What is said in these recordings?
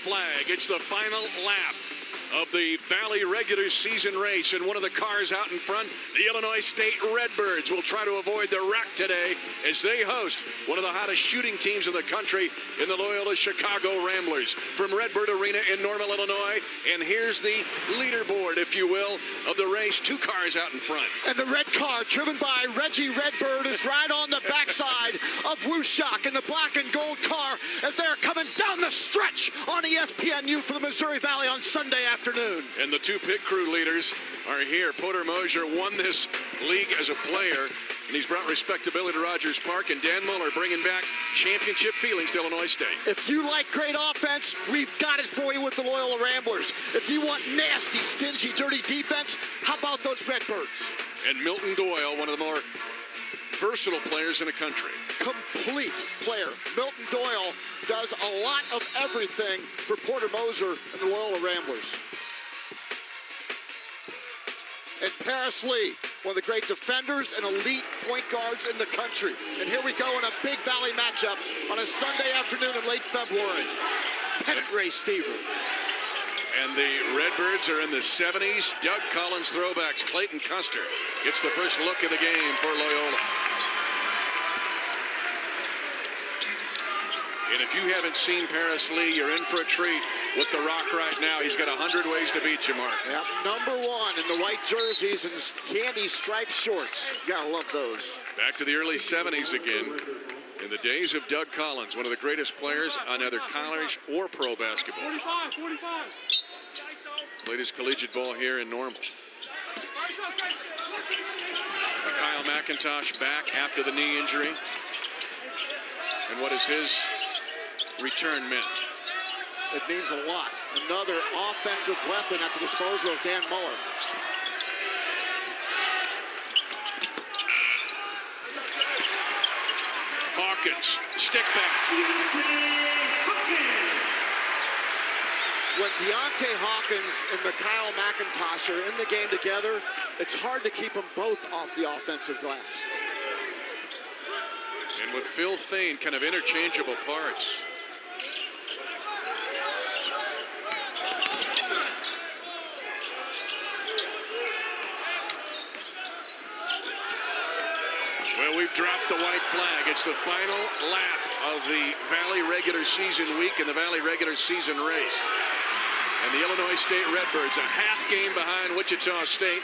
flag. It's the final lap of the Valley regular season race, and one of the cars out in front, the Illinois State Redbirds, will try to avoid the wreck today as they host one of the hottest shooting teams in the country in the Loyola Chicago Ramblers from Redbird Arena in Normal, Illinois. And here's the leaderboard, if you will, of the race. Two cars out in front. And the red car, driven by Reggie Redbird, is right on the backside of Wooshock in the black and gold car as they're coming down the stretch on ESPNU for the Missouri Valley on Sunday afternoon. And the two pit crew leaders are here. Porter Mosier won this league as a player, and he's brought respectability to Rogers Park. And Dan Muller bringing back championship feelings to Illinois State. If you like great offense, we've got it for you with the Loyola Ramblers. If you want nasty, stingy, dirty defense, how about those Redbirds? And Milton Doyle, one of the more versatile players in the country. Complete player. Milton Doyle does a lot of everything for Porter Moser and the Loyola Ramblers. And Paris Lee, one of the great defenders and elite point guards in the country. And here we go in a big Valley matchup on a Sunday afternoon in late February. Pennant race fever. And the Redbirds are in the 70s. Doug Collins throwbacks. Clayton Custer gets the first look of the game for Loyola. And if you haven't seen Paris Lee, you're in for a treat with the Rock right now. He's got 100 ways to beat you, Mark. Yep, number one in the white jerseys and candy striped shorts. You gotta love those. Back to the early 70s again. In the days of Doug Collins, one of the greatest players on either college or pro basketball. 45. Played his collegiate ball here in Normal. Kyle McIntosh back after the knee injury. And what has his return meant? It means a lot. Another offensive weapon at the disposal of Dan Muller. Hawkins, stick back. When Deontay Hawkins and Mikhail McIntosh are in the game together, it's hard to keep them both off the offensive glass. And with Phil Fain, kind of interchangeable parts. Well, we've dropped the white flag. It's the final lap of the Valley regular season week and the Valley regular season race. And the Illinois State Redbirds, a half game behind Wichita State,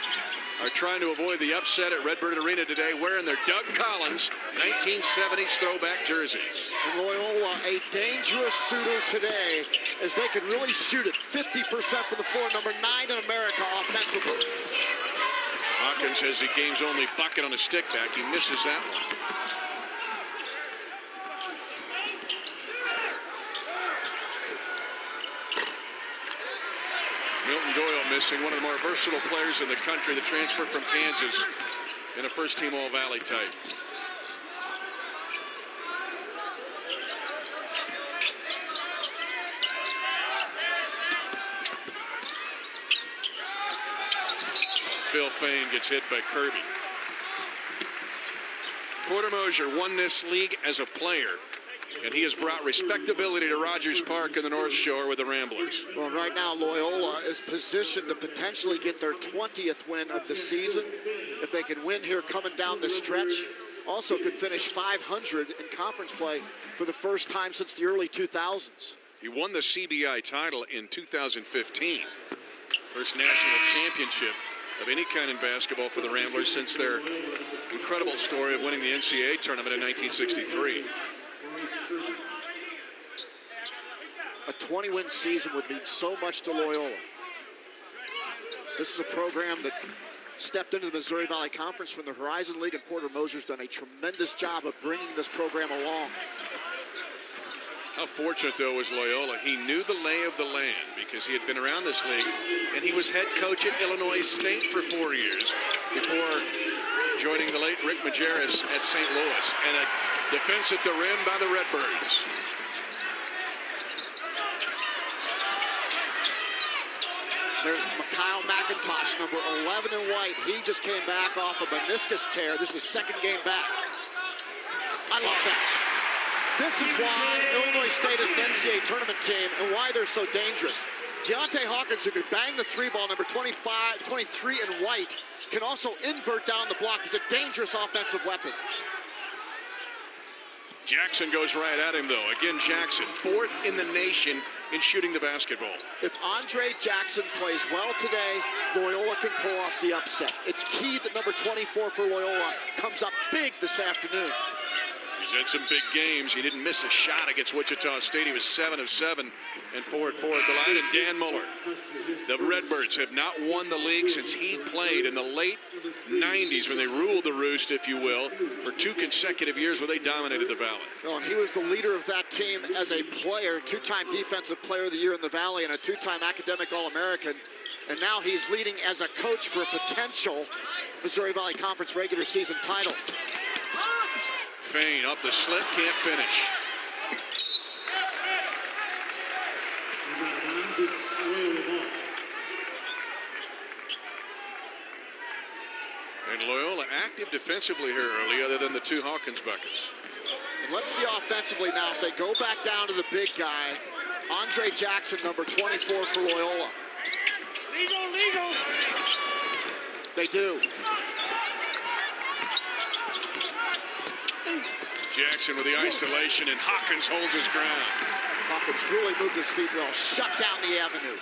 are trying to avoid the upset at Redbird Arena today, wearing their Doug Collins 1970s throwback jerseys. And Loyola, a dangerous shooter today, as they can really shoot it 50% from the floor, number 9 in America offensively. Hawkins has the game's only bucket on a stick back. He misses that one. Milton Doyle missing, one of the more versatile players in the country, the transfer from Kansas in a first-team All-Valley type. Phil Fain gets hit by Kirby. Porter Mosier won this league as a player, and he has brought respectability to Rogers Park in the North Shore with the Ramblers. Well, right now, Loyola is positioned to potentially get their 20th win of the season. If they can win here coming down the stretch, also could finish 500 in conference play for the first time since the early 2000s. He won the CBI title in 2015. First national championship of any kind in basketball for the Ramblers since their incredible story of winning the NCAA tournament in 1963. A 20-win season would mean so much to Loyola. This is a program that stepped into the Missouri Valley Conference from the Horizon League, and Porter Moser's done a tremendous job of bringing this program along. How fortunate, though, was Loyola. He knew the lay of the land because he had been around this league, and he was head coach at Illinois State for 4 years before joining the late Rick Majerus at St. Louis. And a defense at the rim by the Redbirds. There's Mikhail McIntosh, number 11 in white. He just came back off a meniscus tear. This is his second game back. I love that. This is why Illinois State is an NCAA tournament team and why they're so dangerous. Deontay Hawkins, who could bang the three ball, number 25, 23 in white, can also invert down the block. He's a dangerous offensive weapon. Jackson goes right at him, though. Again, Jackson, 4th in the nation in shooting the basketball. If Andre Jackson plays well today, Loyola can pull off the upset. It's key that number 24 for Loyola comes up big this afternoon. He's had some big games. He didn't miss a shot against Wichita State. He was 7 of 7 and 4 at the line. And Dan Muller, the Redbirds have not won the league since he played in the late 90s when they ruled the roost, if you will, for 2 consecutive years where they dominated the Valley. Oh, and he was the leader of that team as a player, 2-time Defensive Player of the Year in the Valley and a 2-time Academic All-American. And now he's leading as a coach for a potential Missouri Valley Conference regular season title. Fain up the slip, can't finish. And Loyola active defensively here early, other than the 2 Hawkins buckets. And let's see offensively now if they go back down to the big guy, Andre Jackson, number 24 for Loyola. Legal. They do. Jackson with the isolation, and Hawkins holds his ground. Hawkins really moved his feet well, shut down the avenue.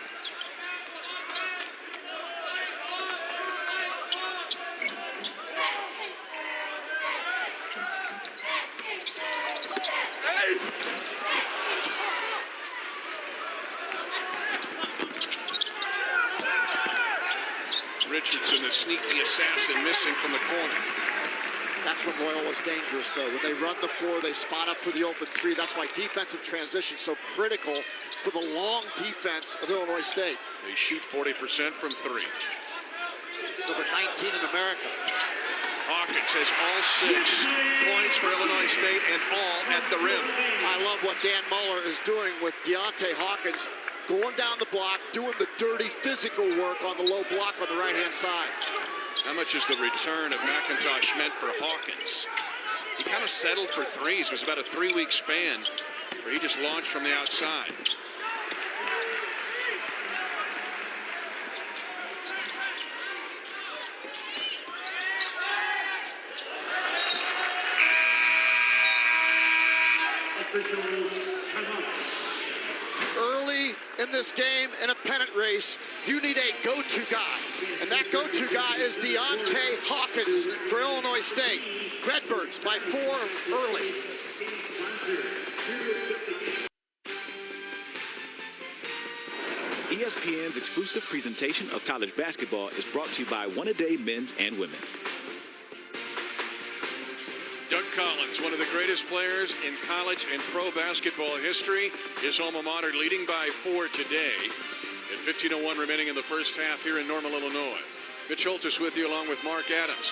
Richardson, the sneaky assassin, missing from the corner. That's when Loyola's dangerous, though. When they run the floor, they spot up for the open 3. That's why defensive transition is so critical for the long defense of Illinois State. They shoot 40% from 3. It's number 19 in America. Hawkins has all 6 points for Illinois State and all at the rim. I love what Dan Muller is doing with Deontay Hawkins, going down the block, doing the dirty physical work on the low block on the right-hand side. How much is the return of McIntosh meant for Hawkins? He kind of settled for threes. It was about a 3-week span where he just launched from the outside. Early in this game, in a pennant race, you need a go-to guy. And that go-to guy is Deontay Hawkins for Illinois State. Redbirds by 4 early. ESPN's exclusive presentation of college basketball is brought to you by One A Day Men's and Women's. Doug Collins, one of the greatest players in college and pro basketball history. His alma mater leading by 4 today. At 15:01 remaining in the first half here in Normal, Illinois. Mitch Holtis with you along with Mark Adams.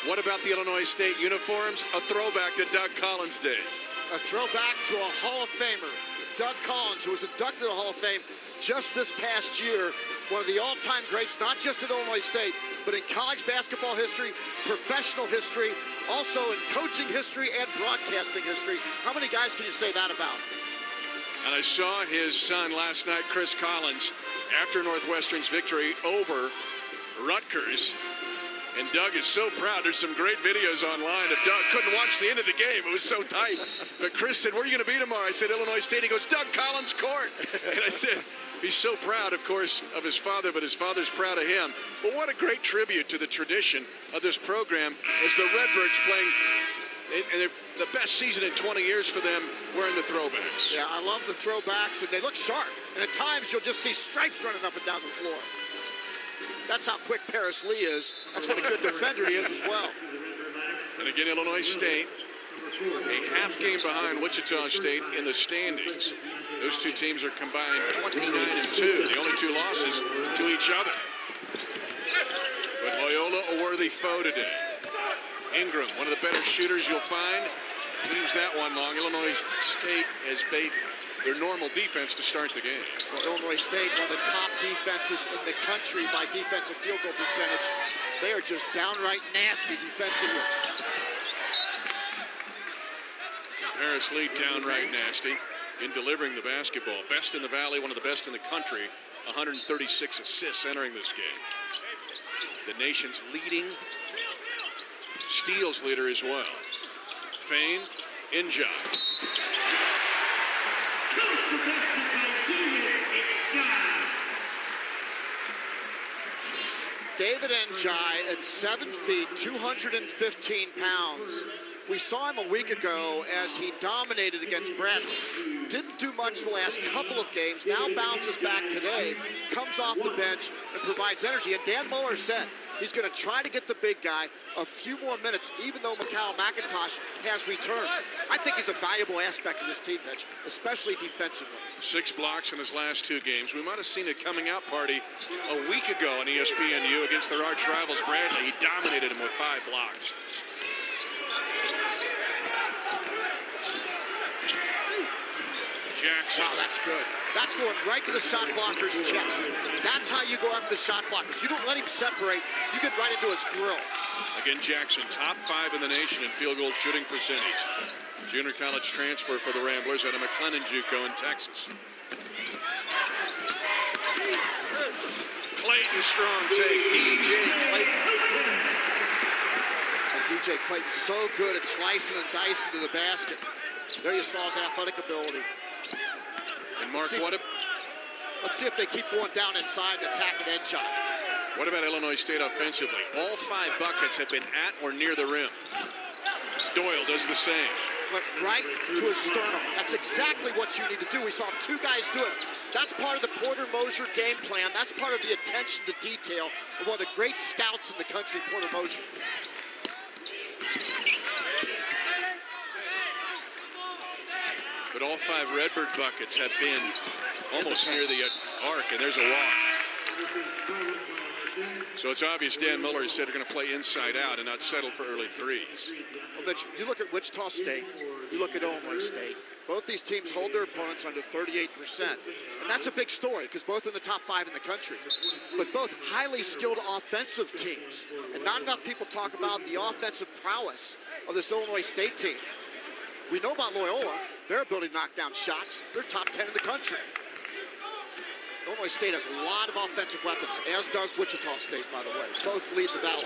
What about the Illinois State uniforms? A throwback to Doug Collins' days. A throwback to a Hall of Famer, Doug Collins, who was inducted to the Hall of Fame just this past year. One of the all-time greats, not just at Illinois State, but in college basketball history, professional history, also in coaching history and broadcasting history. How many guys can you say that about? And I saw his son last night, Chris Collins, after Northwestern's victory over Rutgers. And Doug is so proud. There's some great videos online of Doug. Couldn't watch the end of the game. It was so tight. But Chris said, where are you going to be tomorrow? I said, Illinois State. He goes, Doug Collins court. And I said, he's so proud, of course, of his father, but his father's proud of him. But what a great tribute to the tradition of this program as the Redbirds playing and the best season in 20 years for them wearing the throwbacks. Yeah, I love the throwbacks, and they look sharp. And at times, you'll just see stripes running up and down the floor. That's how quick Paris Lee is. That's what a good defender he is as well. And again, Illinois State, a half game behind Wichita State in the standings. Those two teams are combined 29-2. The only 2 losses to each other. But Loyola, a worthy foe today. Ingram, one of the better shooters you'll find, leaves that one long. Illinois State has made their normal defense to start the game. Well, Illinois State, one of the top defenses in the country by defensive field goal percentage. They are just downright nasty defensively. Harris Lee downright nasty in delivering the basketball. Best in the Valley, one of the best in the country. 136 assists entering this game. The nation's leading steals leader as well. Fain, Njai. David Njai at 7 feet, 215 pounds. We saw him a week ago as he dominated against Bradley. Didn't do much the last couple of games. Now bounces back today, comes off the bench, and provides energy. And Dan Muller said he's going to try to get the big guy a few more minutes, even though Mikal McIntosh has returned. I think he's a valuable aspect of this team, Mitch, especially defensively. 6 blocks in his last 2 games. We might have seen a coming out party a week ago on ESPNU against their arch rivals Bradley. He dominated him with 5 blocks. Jackson. Wow, that's good. That's going right to the shot blocker's chest. That's how you go after the shot blockers. You don't let him separate. You get right into his grill. Again, Jackson, top 5 in the nation in field goal shooting percentage. Junior college transfer for the Ramblers out of McLennan JUCO in Texas. Clayton, strong take. DJ Clayton. And DJ Clayton so good at slicing and dicing to the basket. There you saw his athletic ability. And Mark, let's see if they keep going down inside and attacking Njai. What about Illinois State offensively? All 5 buckets have been at or near the rim. Doyle does the same. Went right to his sternum. That's exactly what you need to do. We saw 2 guys do it. That's part of the Porter Mosier game plan. That's part of the attention to detail of one of the great scouts in the country, Porter Mosier. But all 5 Redbird buckets have been almost near the arc, and there's a walk. So it's obvious Dan Muller said they're going to play inside out and not settle for early threes. Well, Mitch, you look at Wichita State, you look at Illinois State. Both these teams hold their opponents under 38%. And that's a big story because both are in the top 5 in the country. But both highly skilled offensive teams. And not enough people talk about the offensive prowess of this Illinois State team. We know about Loyola, their ability to knock down shots. They're top 10 in the country. Illinois State has a lot of offensive weapons, as does Wichita State, by the way. Both lead the Valley.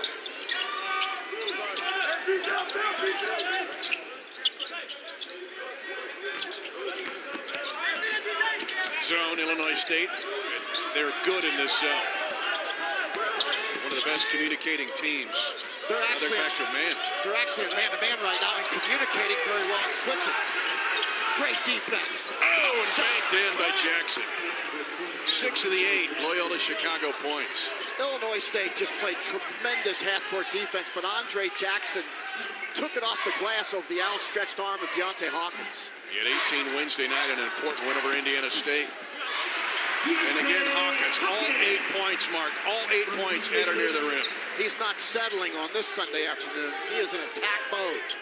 Zone, Illinois State. They're good in this zone. One of the best communicating teams. They're actually back to man. They're actually in man-to-man right now and communicating very well and switching. Great defense. Oh, and banked in by Jackson. 6 of the 8 Loyola Chicago points. Illinois State just played tremendous half-court defense, but Andre Jackson took it off the glass over the outstretched arm of Deontay Hawkins. He had 18 Wednesday night, an important win over Indiana State. And again, Hawkins, all 8 points, Mark. All 8 points at or near the rim. He's not settling on this Sunday afternoon. He is in attack mode.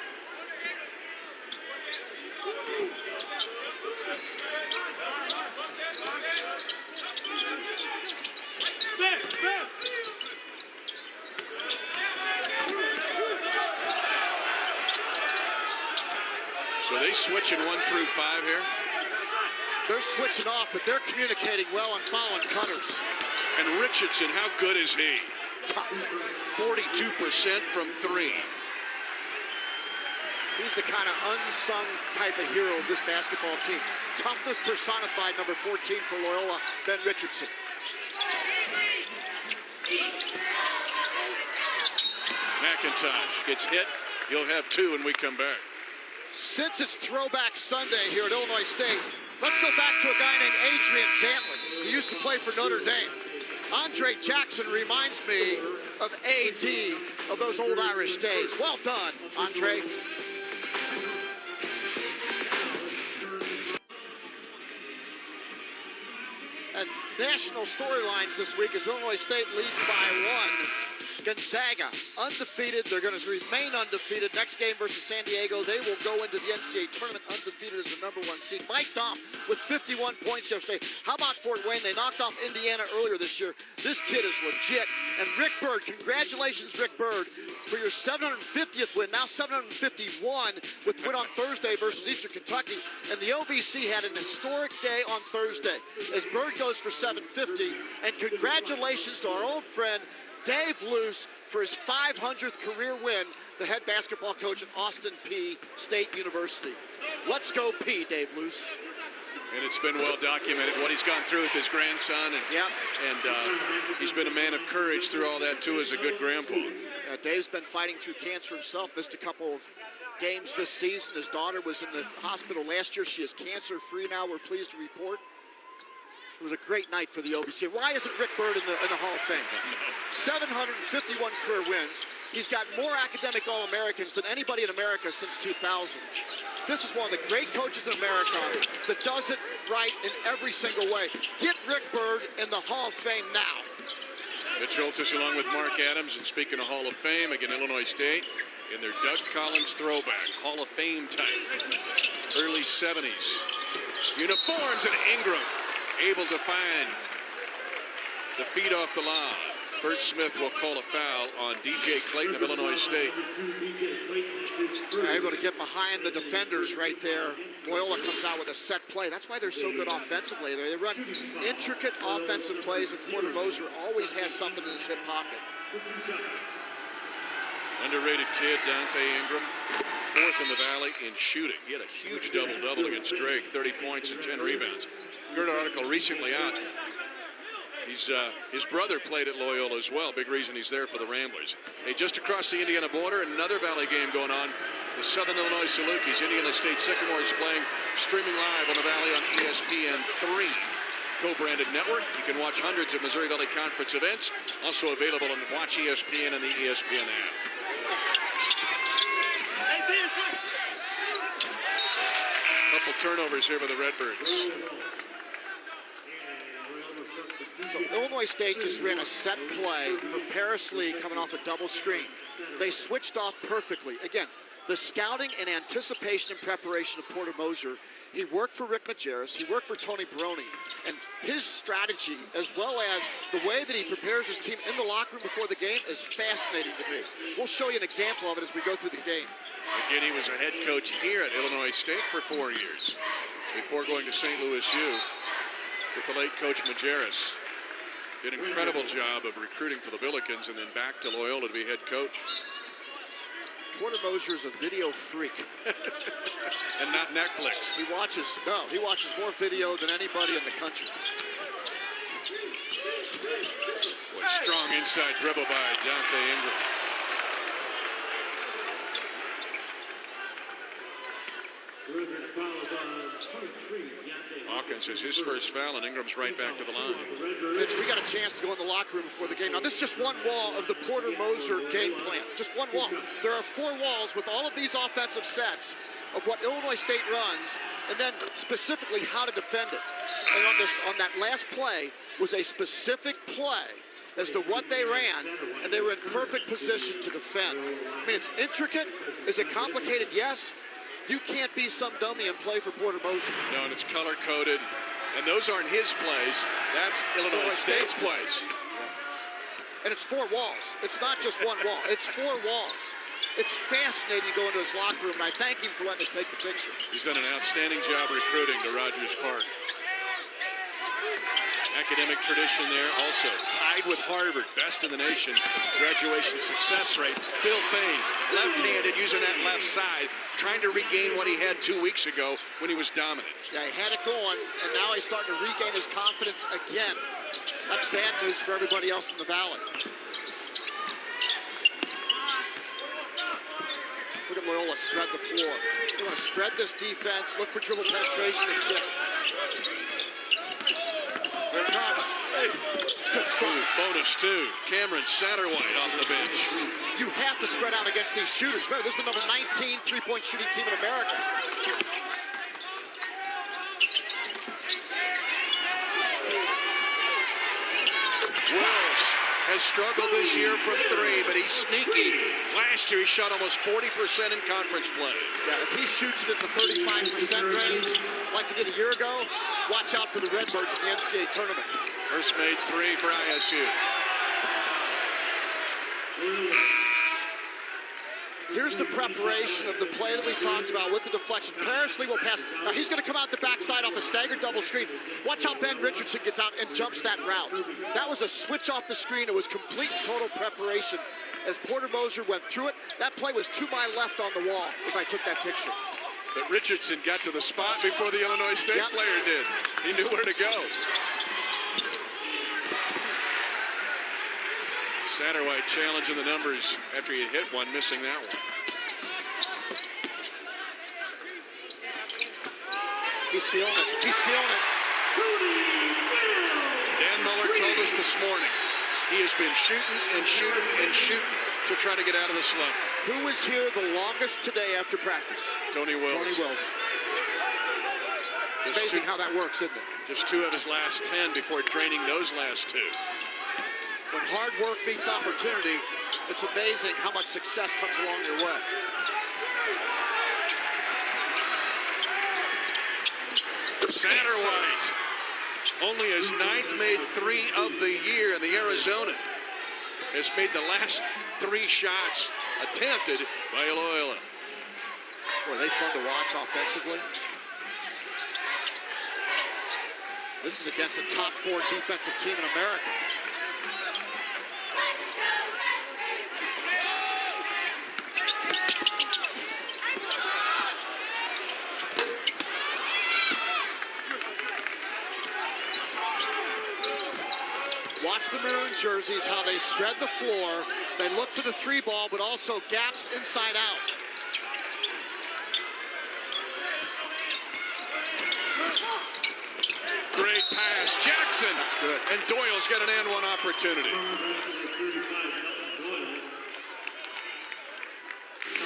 So they switching 1 through 5 here? They're switching off, but they're communicating well and following cutters. And Richardson, how good is he? 42% from 3. He's the kind of unsung type of hero of this basketball team. Toughness personified, number 14 for Loyola, Ben Richardson. McIntosh gets hit. He'll have 2 when we come back. Since it's Throwback Sunday here at Illinois State, let's go back to a guy named Adrian Dantley. He used to play for Notre Dame. Andre Jackson reminds me of AD of those old Irish days. Well done, Andre. And national storylines this week as Illinois State leads by 1. Gonzaga, undefeated. They're going to remain undefeated. Next game versus San Diego, they will go into the NCAA tournament undefeated as the #1 seed. Mike Dom with 51 points yesterday. How about Fort Wayne? They knocked off Indiana earlier this year. This kid is legit. And Rick Byrd, congratulations, Rick Byrd, for your 750th win, now 751 with the win on Thursday versus Eastern Kentucky. And the OVC had an historic day on Thursday as Byrd goes for 750. And congratulations to our old friend Dave Luce for his 500th career win, the head basketball coach at Austin Peay State University. Let's go Peay, Dave Luce. And it's been well documented what he's gone through with his grandson. And he's been a man of courage through all that, too, as a good grandpa. Dave's been fighting through cancer himself, missed a couple of games this season. His daughter was in the hospital last year. She is cancer-free now, we're pleased to report. It was a great night for the OVC. Why isn't Rick Byrd in the Hall of Fame? 751 career wins. He's got more academic All-Americans than anybody in America since 2000. This is one of the great coaches in America that does it right in every single way. Get Rick Byrd in the Hall of Fame now. Mitch Oltis along with Mark Adams, and speaking of Hall of Fame, again, Illinois State in their Doug Collins throwback, Hall of Fame type, early 70s. Uniforms, and Ingram able to find the feet off the line. Bert Smith will call a foul on DJ Clayton of Illinois State. Able to get behind the defenders right there. Loyola comes out with a set play. That's why they're so good offensively. They run intricate offensive plays, and Porter Moser always has something in his hip pocket. Underrated kid, Dante Ingram, 4th in the Valley in shooting. He had a huge double-double against Drake, 30 points and 10 rebounds. Good article recently out. His brother played at Loyola as well. Big reason he's there for the Ramblers. Hey, just across the Indiana border, another Valley game going on. The Southern Illinois Salukis, Indiana State Sycamore is playing, streaming live on the Valley on ESPN3. Co-branded network. You can watch hundreds of Missouri Valley Conference events. Also available on Watch ESPN and the ESPN app. Couple turnovers here by the Redbirds. So Illinois State just ran a set play for Paris Lee coming off a double screen. They switched off perfectly. Again, the scouting and anticipation and preparation of Porter Moser. He worked for Rick Majerus. He worked for Tony Baroni. And his strategy, as well as the way that he prepares his team in the locker room before the game, is fascinating to me. We'll show you an example of it as we go through the game. Again, he was a head coach here at Illinois State for 4 years before going to St. Louis U with the late Coach Majerus. Did an incredible job of recruiting for the Billikens and then back to Loyola to be head coach. Porter Moser is a video freak. And not Netflix. He watches more video than anybody in the country. Boy, strong inside dribble by Dante Ingram. Hawkins has his first foul, and Ingram's right back to the line. Mitch, we got a chance to go in the locker room before the game. Now, this is just one wall of the Porter Moser game plan. Just one wall. There are 4 walls with all of these offensive sets of what Illinois State runs, and then specifically how to defend it. And on that last play was a specific play as to what they ran, and they were in perfect position to defend. I mean, it's intricate. Is it complicated? Yes. You can't be some dummy and play for Porter Moser. No, and it's color-coded. And those aren't his plays. That's Illinois State's plays. And it's 4 walls. It's not just one wall. It's 4 walls. It's fascinating to go into his locker room, and I thank him for letting us take the picture. He's done an outstanding job recruiting to Rogers Park. Academic tradition there also. Tied with Harvard, best in the nation. Graduation success rate. Phil Fain, left-handed, using that left side, trying to regain what he had 2 weeks ago when he was dominant. Yeah, he had it going, and now he's starting to regain his confidence again. That's bad news for everybody else in the Valley. Look at Loyola spread the floor. You want to spread this defense, look for dribble penetration and kick. There it comes. Good stuff. Bonus 2. Cameron Satterwhite off the bench. You have to spread out against these shooters. Remember, this is the number 19 three-point shooting team in America. Wells has struggled this year from three, but he's sneaky. Last year, he shot almost 40% in conference play. Yeah, if he shoots it in the 35% range, like he did a year ago, watch out for the Redbirds in the NCAA tournament. First made three for ISU. Here's the preparation of the play that we talked about with the deflection. Paris Lee will pass. Now he's going to come out the backside off a staggered double screen. Watch how Ben Richardson gets out and jumps that route. That was a switch off the screen. It was complete total preparation. As Porter Moser went through it, that play was to my left on the wall as I took that picture. But Richardson got to the spot before the Illinois State player did. He knew where to go. Satterwhite challenging the numbers after he hit one, missing that one. He's feeling it. He's feeling it. Dan Muller told us this morning he has been shooting and shooting and shooting to try to get out of the slump. Who was here the longest today after practice? Tony Wills. Tony Wills. Amazing how that works, isn't it? Just 2 of his last 10 before draining those last 2. When hard work meets opportunity, it's amazing how much success comes along your way. Satterwhite, only his 9th made 3 of the year in the Arizona, has made the last 3 shots attempted by Loyola. Boy, they fun to watch offensively. This is against the top 4 defensive team in America. Watch the maroon jerseys, how they spread the floor. They look for the 3 ball, but also gaps inside out. Great pass, Jackson. That's good. And Doyle's got an and one opportunity.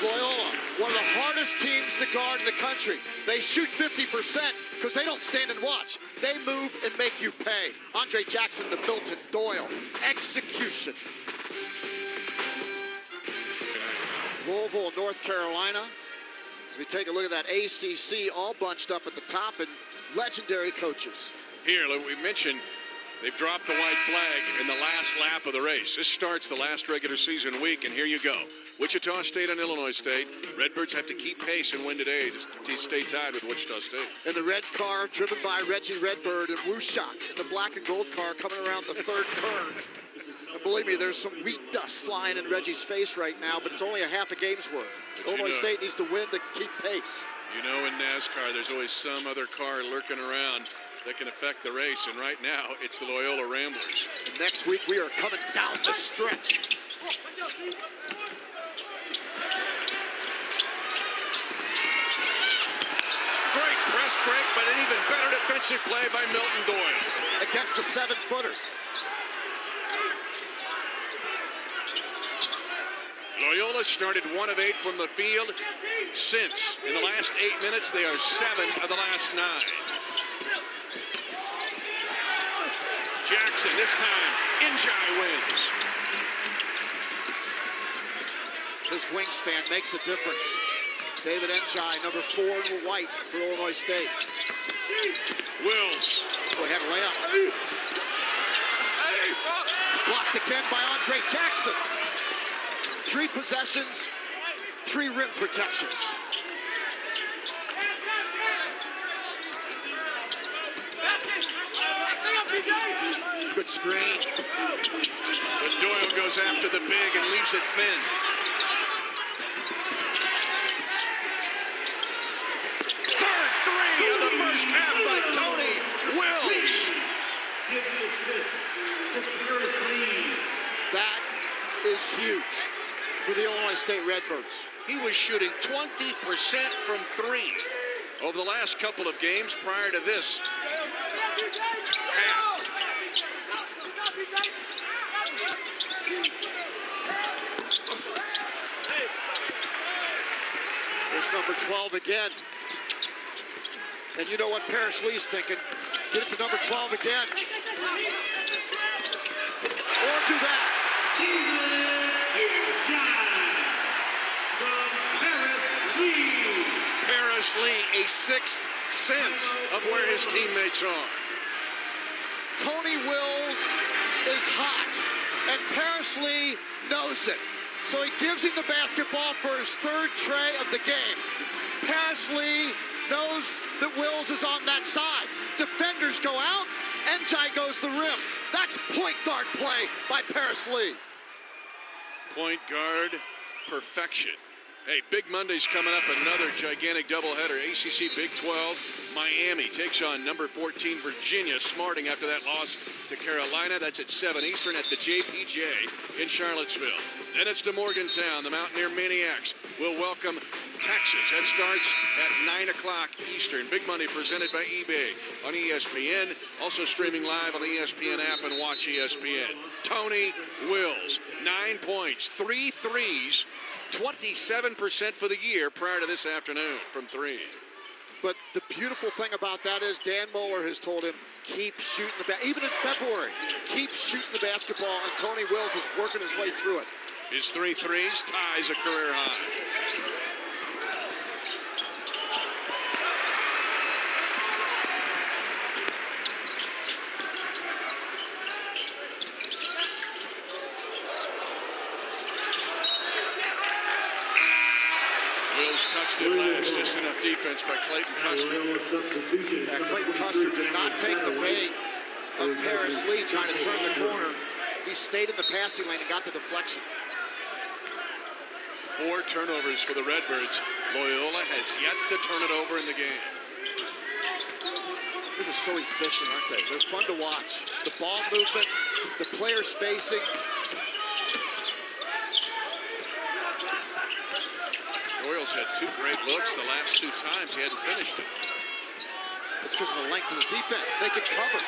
Loyola, one of the hardest teams to guard in the country. They shoot 50% because they don't stand and watch. They move and make you pay. Andre Jackson to Milton Doyle. Execution. Louisville, North Carolina. As we take a look at that ACC all bunched up at the top and legendary coaches. Here, like we mentioned, they've dropped the white flag in the last lap of the race. This starts the last regular season week, and here you go. Wichita State and Illinois State. Redbirds have to keep pace and win today to stay tied with Wichita State. In the red car, driven by Reggie Redbird and Wushak. In the black and gold car coming around the 3rd turn. And believe me, there's some wheat dust flying in Reggie's face right now, but it's only a half a game's worth. Illinois State needs to win to keep pace. You know, in NASCAR, there's always some other car lurking around that can affect the race, and right now, it's the Loyola Ramblers. And next week, we are coming down the stretch. Great press break, but an even better defensive play by Milton Doyle. Against the 7-footer. Loyola started 1 of 8 from the field. Since, in the last 8 minutes, they are 7 of the last 9. Jackson, this time, Njai wins. His wingspan makes a difference. David Njai, number 4 in the white for Illinois State. Wills. Boy, had a layup. Blocked again by Andre Jackson. 3 possessions, 3 rim protections. Good screen. But Doyle goes after the big and leaves it thin. Third 3 of the first half by Tony Wills. That is huge for the Illinois State Redbirds. He was shooting 20% from 3 over the last couple of games prior to this half. There's number 12 again. And you know what Paris Lee's thinking. Get it to number 12 again. Or do that. Lee a sixth sense of where his teammates are. Tony Wills is hot, and Paris Lee knows it. So he gives him the basketball for his third tray of the game. Paris Lee knows that Wills is on that side. Defenders go out, Njai goes the rim. That's point guard play by Paris Lee. Point guard perfection. Hey, Big Monday's coming up, another gigantic doubleheader. ACC Big 12, Miami takes on number 14 Virginia, smarting after that loss to Carolina. That's at 7 Eastern at the JPJ in Charlottesville. Then it's to Morgantown. The Mountaineer Maniacs will welcome Texas. That starts at 9 o'clock Eastern. Big Monday presented by eBay on ESPN. Also streaming live on the ESPN app and watch ESPN. Tony Wills, 9 points, 3 threes, 27% for the year prior to this afternoon from 3. But the beautiful thing about that is Dan Moeller has told him, keep shooting the basketball. Even in February, keep shooting the basketball, and Tony Wills is working his way through it. His 3 threes ties a career high. Touched it last, just enough defense by Clayton Custer. Yeah, Clayton Custer did not take the bait of Paris Lee trying to turn the corner. He stayed in the passing lane and got the deflection. 4 turnovers for the Redbirds. Loyola has yet to turn it over in the game. They're just so efficient, aren't they? They're fun to watch. The ball movement, the player spacing. Royals had 2 great looks the last 2 times. He hadn't finished it. It's because of the length of the defense. They could cover.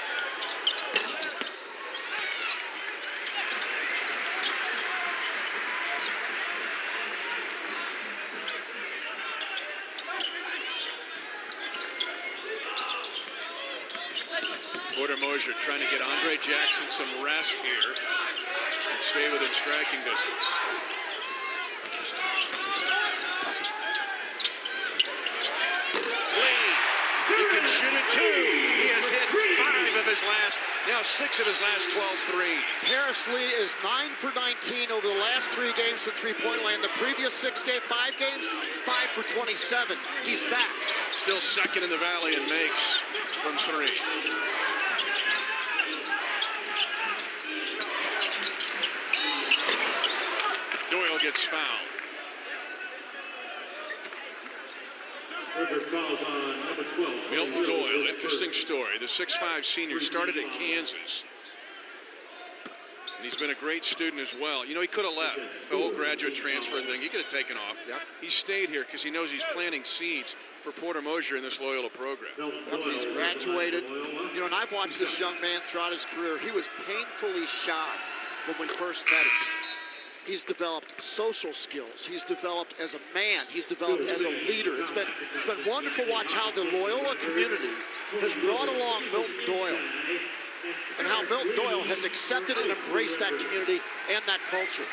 Porter Moser trying to get Andre Jackson some rest here and stay within striking distance. He can shoot it too. He has hit 5 of his last, now 6 of his last 12 threes. Paris Lee is 9 for 19 over the last 3 games from three-point line. The previous 5 games, 5 for 27. He's back. Still second in the Valley and makes from 3. Doyle gets fouled. Fouls on number 12. Milton Doyle, interesting story. The 6'5 senior started at Kansas. And he's been a great student as well. You know, he could have left. The whole graduate transfer thing, he could have taken off. Yep. He stayed here because he knows he's planting seeds for Porter Moser in this Loyola program. He's graduated. You know, and I've watched this young man throughout his career. He was painfully shy when we first met him. He's developed social skills. He's developed as a man. He's developed as a leader. It's been wonderful to watch how the Loyola community has brought along Milton Doyle and how Milton Doyle has accepted and embraced that community and that culture.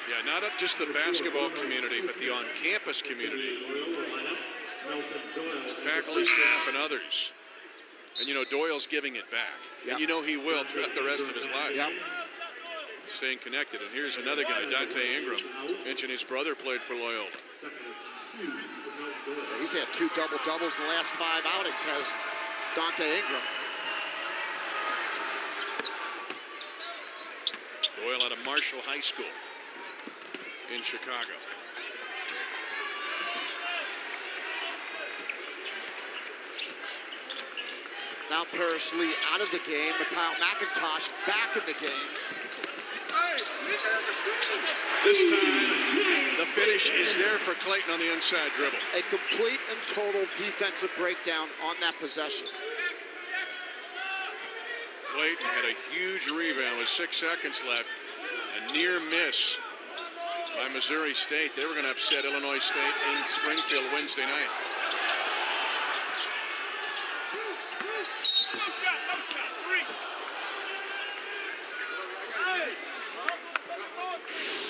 Yeah, not just the basketball community, but the on-campus community. Faculty, staff, and others. And, you know, Doyle's giving it back. Yep. And you know he will throughout the rest of his life. Yep. Staying connected. And here's another guy, Dante Ingram. Mentioned his brother played for Loyola. He's had 2 double-doubles in the last 5 outings, has Dante Ingram. Doyle out of Marshall High School in Chicago. Now Paris Lee out of the game. Mikhail McIntosh back in the game. This time, the finish is there for Clayton on the inside dribble. A complete and total defensive breakdown on that possession. Clayton had a huge rebound with 6 seconds left. A near miss by Missouri State. They were going to upset Illinois State in Springfield Wednesday night.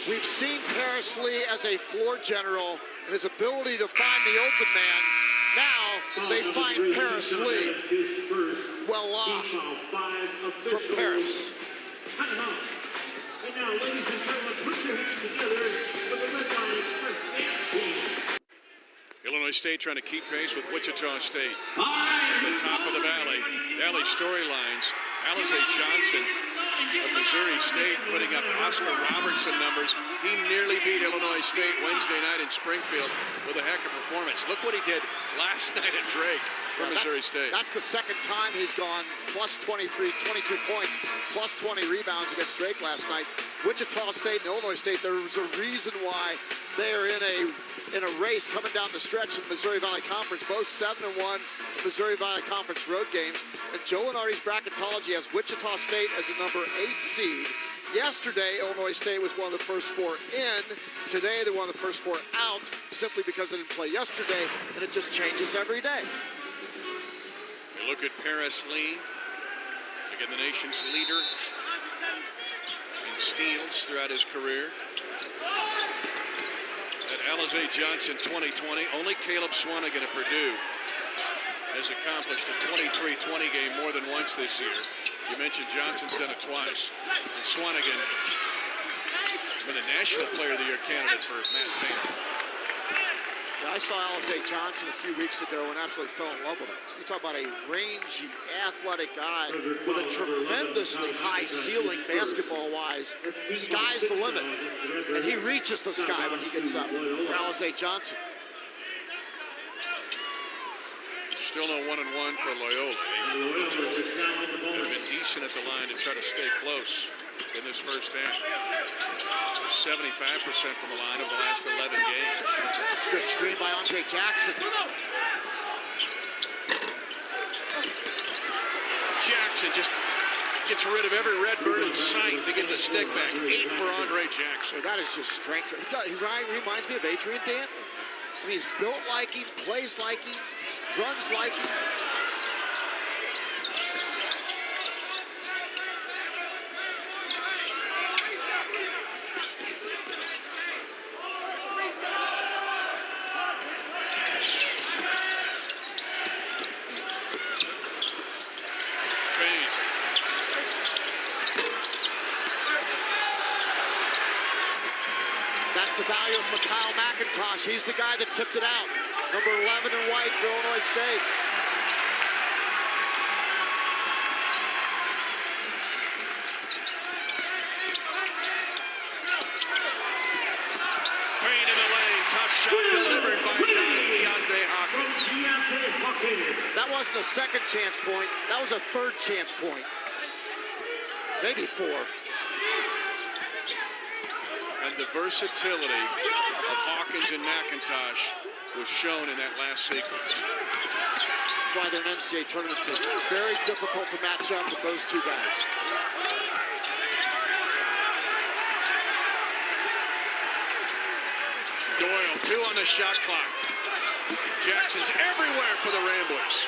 We've seen Paris Lee as a floor general and his ability to find the open man They find Paris Lee well off from Paris. And now, ladies and gentlemen, put your hands together for the Red Line Express dance team. Illinois State trying to keep pace with Wichita State. All right, The top of the Valley. Valley storylines. Alize Johnson of Missouri State putting up Oscar Robertson numbers. He nearly beat Illinois State Wednesday night in Springfield with a heck of a performance. Look what he did last night at Drake for Missouri State. That's the second time he's gone plus 23, 22 points, plus 20 rebounds against Drake last night. Wichita State and Illinois State, there was a reason why they are in a race coming down the stretch in the Missouri Valley Conference, both 7-1 Missouri Valley Conference road games. And Joe Lenardi's bracketology has Wichita State as a number 8 seed. Yesterday, Illinois State was one of the first 4 in. Today, they're one of the first 4 out, simply because they didn't play yesterday, and it just changes every day. We look at Paris Lee, again the nation's leader in steals throughout his career. At Alize Johnson 2020, only Caleb Swanigan at Purdue has accomplished a 23-20 game more than once this year. You mentioned Johnson's done it twice. And Swanigan has been a National Player of the Year candidate for Matt Payne. Yeah, I saw Alize Johnson a few weeks ago and absolutely fell in love with him. You talk about a rangy, athletic guy with a tremendously high ceiling basketball-wise. Sky's the limit. And he reaches the sky when he gets up. For Alize Johnson. Still no 1-1 for Loyola. They've been decent at the line to try to stay close in this first half. 75% from the line of the last 11 games. Good screen by Andre Jackson. Jackson just gets rid of every Redbird in sight to get the stick back. 8 for Andre Jackson. That is just strength. He reminds me of Adrian Dantley. I mean, he's built like him, plays like him, runs like him. That's the value of Mikhail McIntosh. He's the guy that tipped it out. Number 11 in white for Illinois State. Payne in the lane. Tough shot delivered by Deontay Hawkins. That wasn't a second chance point. That was a third chance point. Maybe 4. And the versatility of Hawkins and McIntosh was shown in that last sequence. That's why they're an NCAA tournament team. Very difficult to match up with those two guys. Doyle, 2 on the shot clock. Jackson's everywhere for the Ramblers.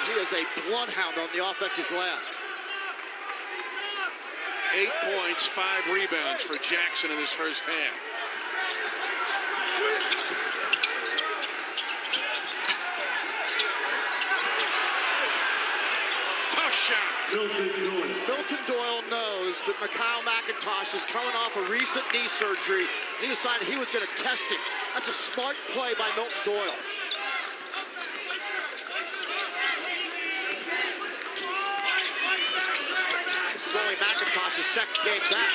He is a bloodhound on the offensive glass. 8 points, 5 rebounds for Jackson in his first half. Tough shot. Milton Doyle knows that Mikhail McIntosh is coming off a recent knee surgery. He decided he was going to test him. That's a smart play by Milton Doyle. Only McIntosh's second game back.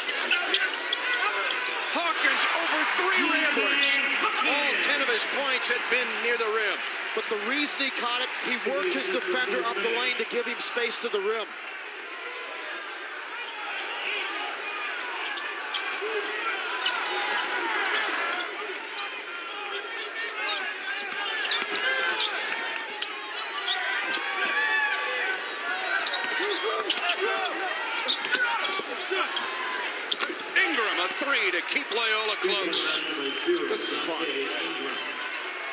Hawkins over 3 Ramblers. All 10 of his points had been near the rim. But the reason he caught it, he worked his defender up the lane to give him space to the rim. Ingram, a 3 to keep Loyola close. This is fun.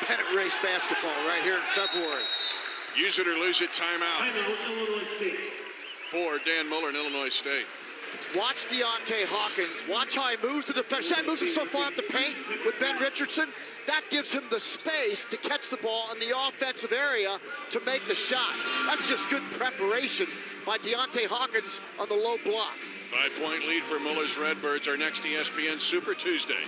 Pennant race basketball right here in February. Use it or lose it, timeout. Illinois State. For Dan Muller in Illinois State. Watch Deontay Hawkins. Watch how he moves the defense. He moves him so far up the paint with Ben Richardson. That gives him the space to catch the ball in the offensive area to make the shot. That's just good preparation by Deontay Hawkins on the low block. 5-point lead for Muller's Redbirds. Our next ESPN Super Tuesday.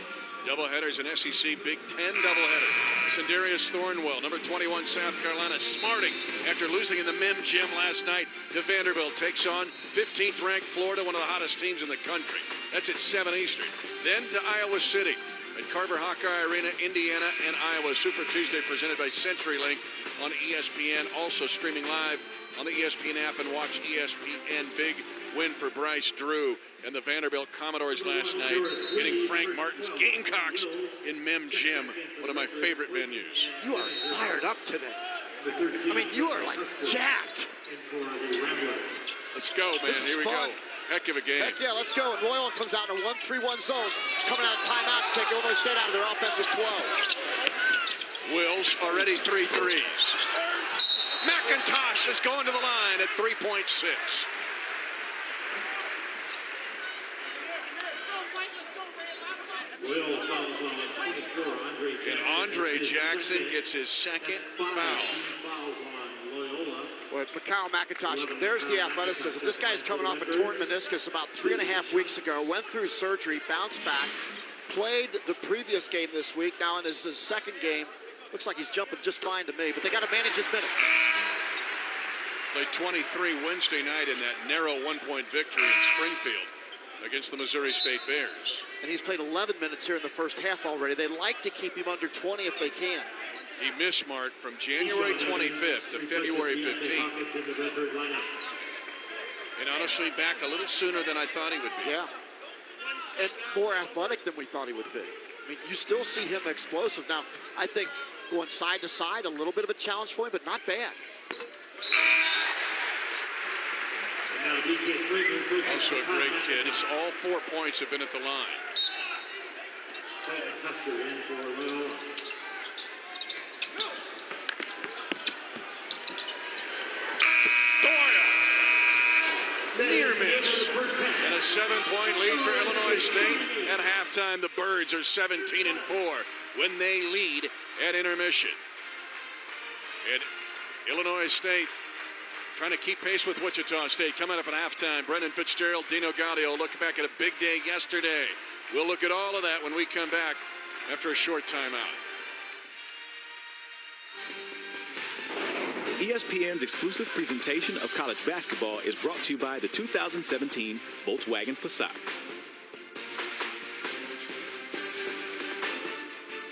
Doubleheaders, an SEC Big Ten doubleheader. Sindarius Thornwell, number 21, South Carolina, smarting after losing in the MIM gym last night to Vanderbilt. Takes on 15th ranked Florida, one of the hottest teams in the country. That's at 7 Eastern. Then to Iowa City at Carver Hawkeye Arena, Indiana and Iowa. Super Tuesday presented by CenturyLink on ESPN. Also streaming live on the ESPN app and watch ESPN. Big win for Bryce Drew and the Vanderbilt Commodores last night, getting Frank Martin's Gamecocks in MIM Gym, one of my favorite venues. You are fired up today. I mean, you are like jacked. Let's go, man. Here we go. Heck of a game. Heck yeah, let's go. And Loyola comes out in a 1-3-1 zone, coming out of timeout to take Illinois State out of their offensive flow. Wills already 3 threes. McIntosh is going to the line at 3.6. And Andre Jackson gets his second foul. Well, Mikhail McIntosh, there's the athleticism. This guy's coming off a torn meniscus about 3.5 weeks ago, went through surgery, bounced back, played the previous game this week. Now in his second game, looks like he's jumping just fine to me, but they got to manage his minutes. Played 23 Wednesday night in that narrow 1-point victory in Springfield against the Missouri State Bears. And he's played 11 minutes here in the first half already. They like to keep him under 20 if they can. He mismarked from January 25th to February 15th. And honestly, back a little sooner than I thought he would be. Yeah. And more athletic than we thought he would be. I mean, you still see him explosive. Now, I think going side to side, a little bit of a challenge for him, but not bad. Also a great kid. It's all 4 points have been at the line. Near miss. And a 7-point lead for Illinois State. At halftime, the Birds are 17-4 when they lead at intermission. And Illinois State trying to keep pace with Wichita State. Coming up at halftime, Brendan Fitzgerald, Dino Gaudio look back at a big day yesterday. We'll look at all of that when we come back after a short timeout. ESPN's exclusive presentation of college basketball is brought to you by the 2017 Volkswagen Passat.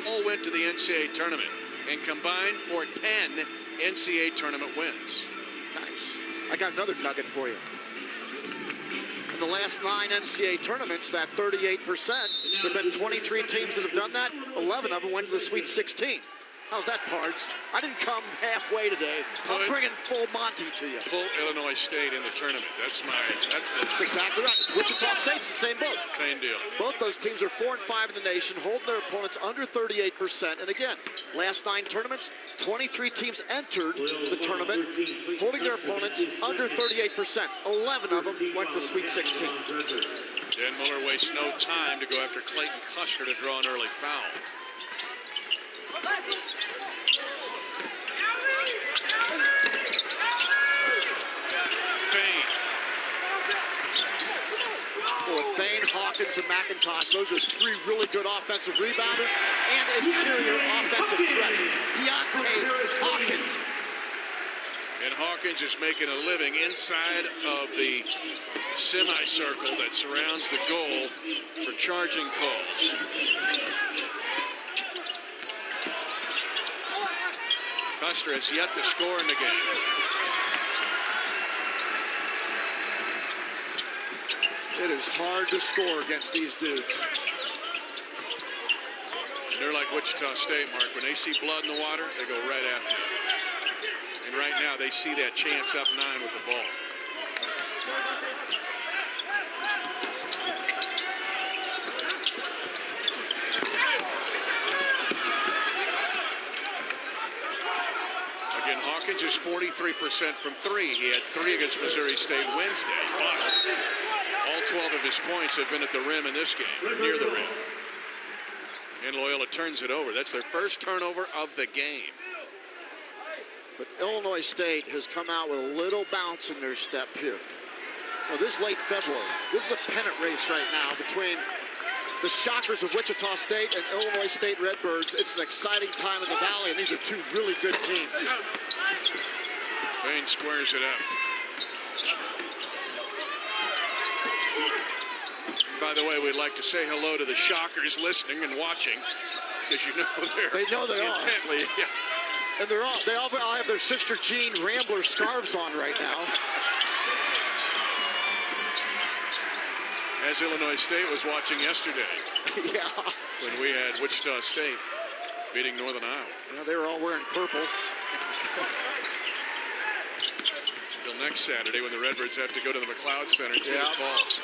All went to the NCAA tournament and combined for 10 NCAA tournament wins. Nice. I got another nugget for you. In the last 9 NCAA tournaments, that 38%, there have been 23 teams that have done that. 11 of them went to the Sweet 16. How's that, Pards? I didn't come halfway today. I'm bringing full Monty to you. Full Illinois State in the tournament. That's exactly right. Wichita State's the same boat. Same deal. Both those teams are 4 and 5 in the nation, holding their opponents under 38%. And again, last 9 tournaments, 23 teams entered the tournament, holding their opponents under 38%. 11 of them went to the Sweet 16. Dan Muller wastes no time to go after Clayton Custer to draw an early foul. Thane, Hawkins, and McIntosh, those are 3 really good offensive rebounders and interior offensive threats. Deontay Hawkins. And Hawkins is making a living inside of the semicircle that surrounds the goal for charging calls. Custer has yet to score in the game. It is hard to score against these dudes. And they're like Wichita State, Mark. When they see blood in the water, they go right after it. And right now, they see that chance up 9 with the ball. Again, Hawkins is 43% from 3. He had 3 against Missouri State Wednesday, but all 12 of his points have been at the rim in this game, near the rim. And Loyola turns it over. That's their first turnover of the game. But Illinois State has come out with a little bounce in their step here. Well, this is late February. This is a pennant race right now between the Shockers of Wichita State and Illinois State Redbirds. It's an exciting time in the Valley, and these are two really good teams. Payne squares it up. By the way, we'd like to say hello to the Shockers listening and watching, because you know they know they intently. Are. Yeah. And they all have their Sister Jean Rambler scarves on right now. As Illinois State was watching yesterday. Yeah. When we had Wichita State beating Northern Iowa. Yeah, they were all wearing purple. Till next Saturday when the Redbirds have to go to the McLeod Center and see the Falls.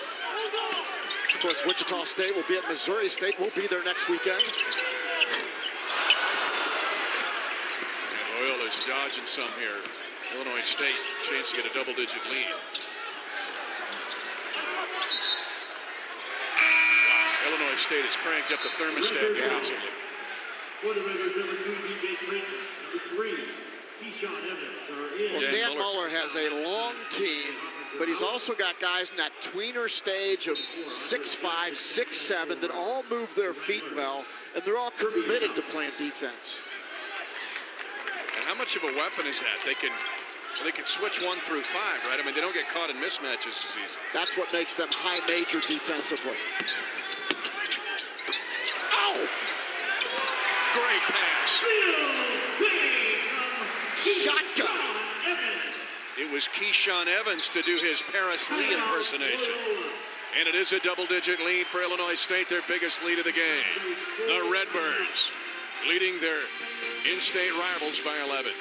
Of course, Wichita State will be at Missouri State. We'll be there next weekend. And Loyola's dodging some here. Illinois State, chance to get a double-digit lead. Illinois State has cranked up the thermostat defensively. For the Redbirds, number 2, B.J. Clayton. Number 3, Keyshawn Evans are in. Well, Dan Muller has a long team, but he's also got guys in that tweener stage of 6'5", 6'7", that all move their feet well, and they're all committed to playing defense. And how much of a weapon is that? They can switch 1 through 5, right? I mean, they don't get caught in mismatches this season. That's what makes them high major defensively. Oh! Great pass. Shotgun. It was Keyshawn Evans to do his Paris Lee impersonation. And it is a double-digit lead for Illinois State, their biggest lead of the game. The Redbirds leading their in-state rivals by 11.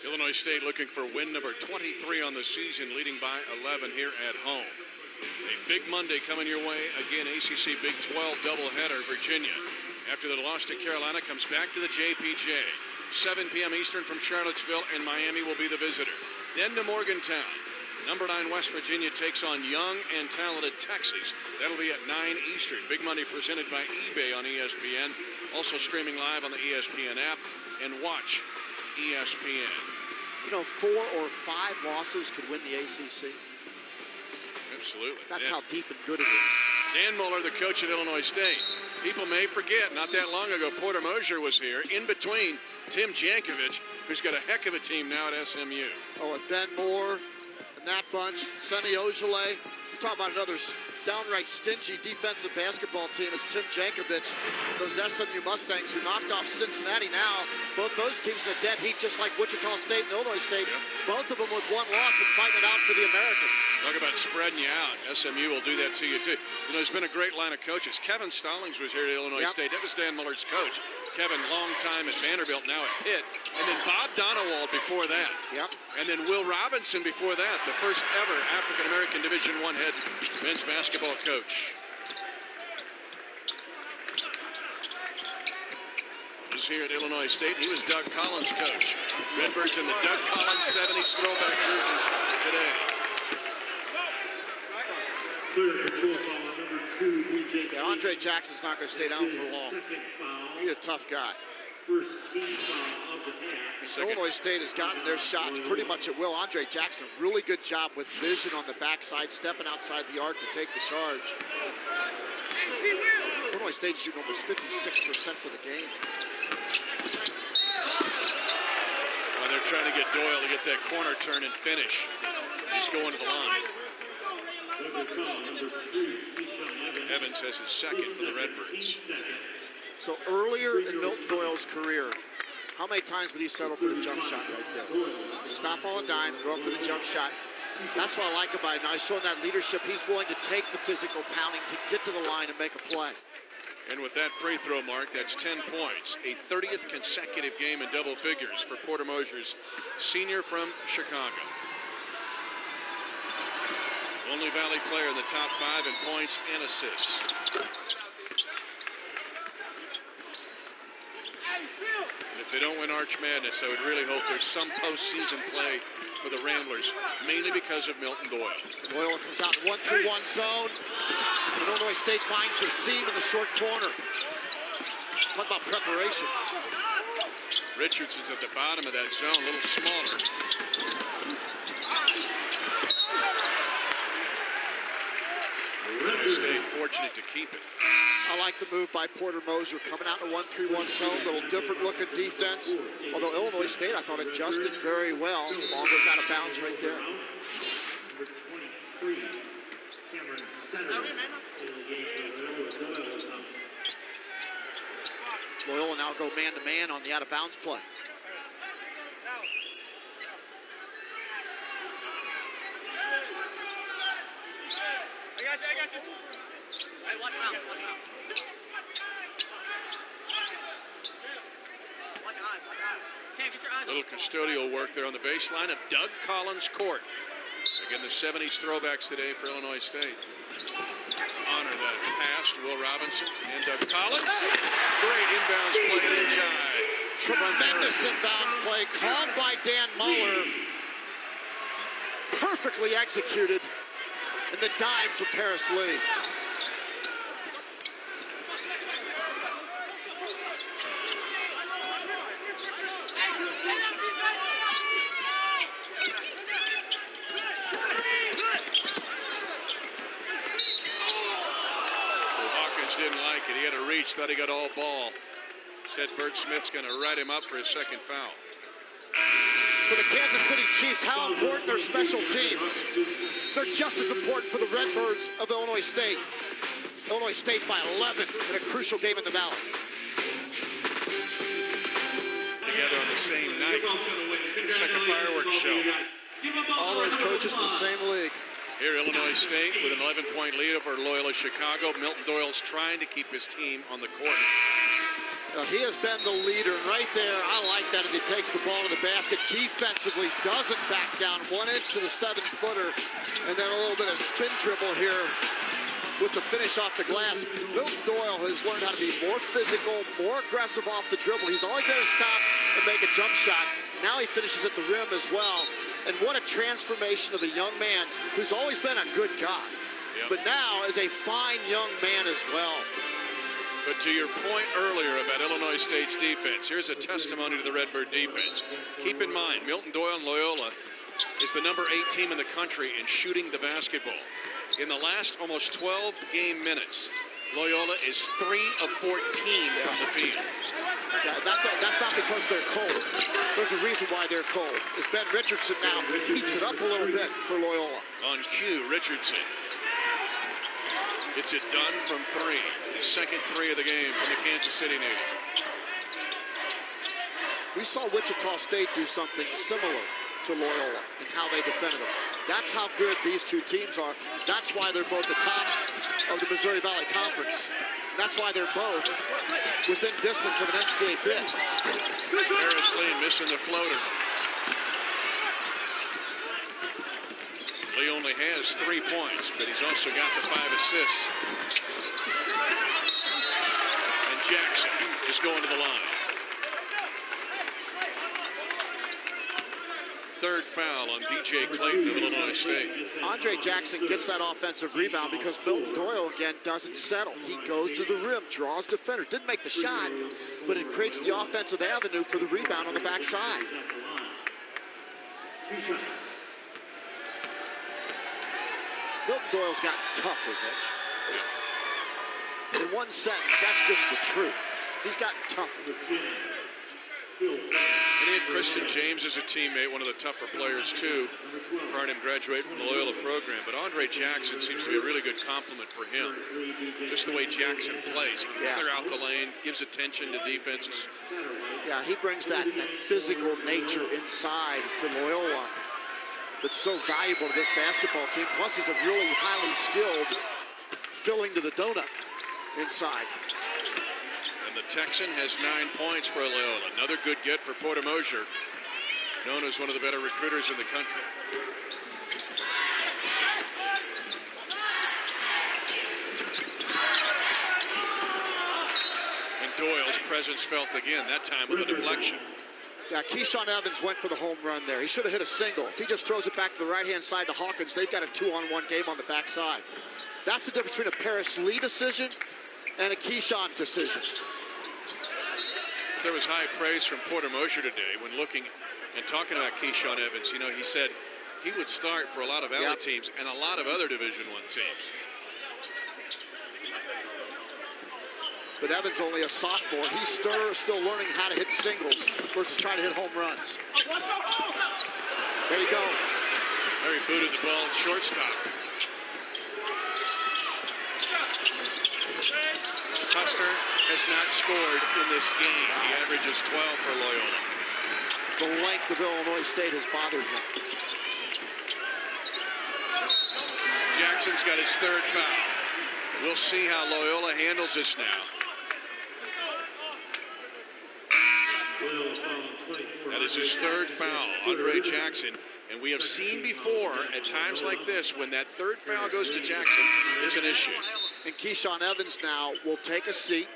Illinois State looking for win number 23 on the season, leading by 11 here at home. A big Monday coming your way. Again, ACC Big 12 doubleheader. Virginia, after the loss to Carolina, comes back to the JPJ. 7 p.m. Eastern from Charlottesville, and Miami will be the visitor. Then to Morgantown. Number 9 West Virginia takes on young and talented Texas. That'll be at 9 Eastern. Big Monday presented by eBay on ESPN. Also streaming live on the ESPN app. And watch ESPN. You know, 4 or 5 losses could win the ACC. Absolutely. That's how deep and good it is. Dan Muller, the coach at Illinois State. People may forget, not that long ago, Porter Mosier was here, in between Tim Jankovic, who's got a heck of a team now at SMU. Oh, and Ben Moore and that bunch, Sonny Ojale. You're talking about another downright stingy defensive basketball team is Tim Jankovic. Those SMU Mustangs who knocked off Cincinnati now. Both those teams in a dead heat, just like Wichita State and Illinois State. Yep. Both of them with 1 loss and fighting it out for the Americans. Talk about spreading you out. SMU will do that to you, too. You know, there's been a great line of coaches. Kevin Stallings was here at Illinois State. That was Dan Muller's coach. Kevin, long time at Vanderbilt, now at Pitt. And then Bob Donewald before that. Yep. And then Will Robinson before that, the first ever African-American Division I head men's basketball coach. Was here at Illinois State. He was Doug Collins' coach. Redbirds in the Doug Collins 70s throwback jerseys today. Yeah, Andre Jackson's not going to stay down for long. He's a tough guy. Illinois State has gotten their shots pretty much at will. Andre Jackson, really good job with vision on the backside, stepping outside the arc to take the charge. Illinois State shooting almost 56% for the game. Well, they're trying to get Doyle to get that corner turn and finish. He's going to the line. Evans has his second for the Redbirds. So earlier in Milton Doyle's career, how many times would he settle for the jump shot right there? Stop on a dime, go up for the jump shot. That's what I like about it. Now he's showing that leadership. He's willing to take the physical pounding to get to the line and make a play. And with that free throw mark, that's 10 points. A 30th consecutive game in double figures for Porter Mosier's senior from Chicago. Only Valley player in the top 5 in points and assists. And if If they don't win Arch Madness, I would really hope there's some postseason play for the Ramblers, mainly because of Milton Doyle. Loyola comes out in 1-3-1 zone. And Illinois State finds the seam in the short corner. Talk about preparation. Richardson's at the bottom of that zone, a little smaller. Illinois State fortunate to keep it. I like the move by Porter Moser coming out in a 1-3-1 zone, a little different look at defense. Although Illinois State, I thought, adjusted very well. Ball goes out of bounds right there. Number 23, Cameron Center. Loyola now go man-to-man on the out-of-bounds play. I got you. Hey, watch your mouth. Watch your eyes. Cam, get your eyes Little custodial work there on the baseline of Doug Collins Court. Again, the 70s throwbacks today for Illinois State. Honor that pass to Will Robinson and Doug Collins. Great inbounds play inside. Tremendous inbounds play called by Dan Muller. Perfectly executed. And the dime for Paris Lee. Didn't like it. He had a reach, thought he got all ball. Said Bert Smith's going to write him up for his second foul. For the Kansas City Chiefs, how important are special teams? They're just as important for the Redbirds of Illinois State. Illinois State by 11 in a crucial game in the Valley. Together on the same night. The second fireworks show. All those coaches in the same league. Here, Illinois State with an 11-point lead over Loyola Chicago. Milton Doyle's trying to keep his team on the court. He has been the leader right there. I like that as he takes the ball to the basket. Defensively doesn't back down. 1 inch to the 7-footer. And then a little bit of spin dribble here with the finish off the glass. Milton Doyle has learned how to be more physical, more aggressive off the dribble. He's always going to stop and make a jump shot. Now he finishes at the rim as well. And what a transformation of a young man who's always been a good guy. Yep. But now is a fine young man as well. But to your point earlier about Illinois State's defense, here's a testimony to the Redbird defense. Keep in mind, Milton Doyle and Loyola is the number 8 team in the country in shooting the basketball. In the last almost 12 game minutes, Loyola is 3 of 14 from the field. Yeah, that's not because they're cold. There's a reason why they're cold. As Ben Richardson now heats it up a little bit for Loyola. On cue, Richardson. Gets it done from 3. His second 3 of the game from the Kansas City native. We saw Wichita State do something similar to Loyola and how they defended them. That's how good these two teams are. That's why they're both the top of the Missouri Valley Conference. That's why they're both within distance of an NCAA bid. Harris Lee missing the floater. Lee only has 3 points, but he's also got the 5 assists. And Jackson is going to the line. Third foul on DJ Clayton of Illinois State. Andre Jackson gets that offensive rebound because Milton Doyle, again, doesn't settle. He goes to the rim, draws defenders. Didn't make the shot, but it creates the offensive avenue for the rebound on the backside. Milton Doyle's gotten tougher, Mitch. In one sentence, that's just the truth. He's gotten tougher. And he had Kristen James as a teammate, one of the tougher players too, prior to him graduating from the Loyola program. But Andre Jackson seems to be a really good compliment for him. Just the way Jackson plays. He can clear out the lane, gives attention to defenses. Yeah, he brings that physical nature inside to Loyola that's so valuable to this basketball team. Plus, he's a really highly skilled filling to the donut inside. And the Texan has 9 points for Loyola. Another good get for Porter Moser, known as one of the better recruiters in the country. And Doyle's presence felt again, that time with a deflection. Yeah, Keyshawn Evans went for the home run there. He should have hit a single. If he just throws it back to the right-hand side to Hawkins, they've got a 2-on-1 game on the backside. That's the difference between a Paris Lee decision and a Keyshawn decision. There was high praise from Porter Mosier today when looking and talking about Keyshawn Evans. You know, he said he would start for a lot of Valley teams and a lot of other Division I teams. But Evans only a sophomore. He's still learning how to hit singles versus trying to hit home runs. There you go. Murray booted the ball at shortstop. Custer has not scored in this game. He averages 12 for Loyola. The length of Illinois State has bothered him. Jackson's got his third foul. We'll see how Loyola handles this now. That is his third foul, Andre Jackson. And we have seen before, at times like this, when that third foul goes to Jackson, it's an issue. And Keyshawn Evans now will take a seat.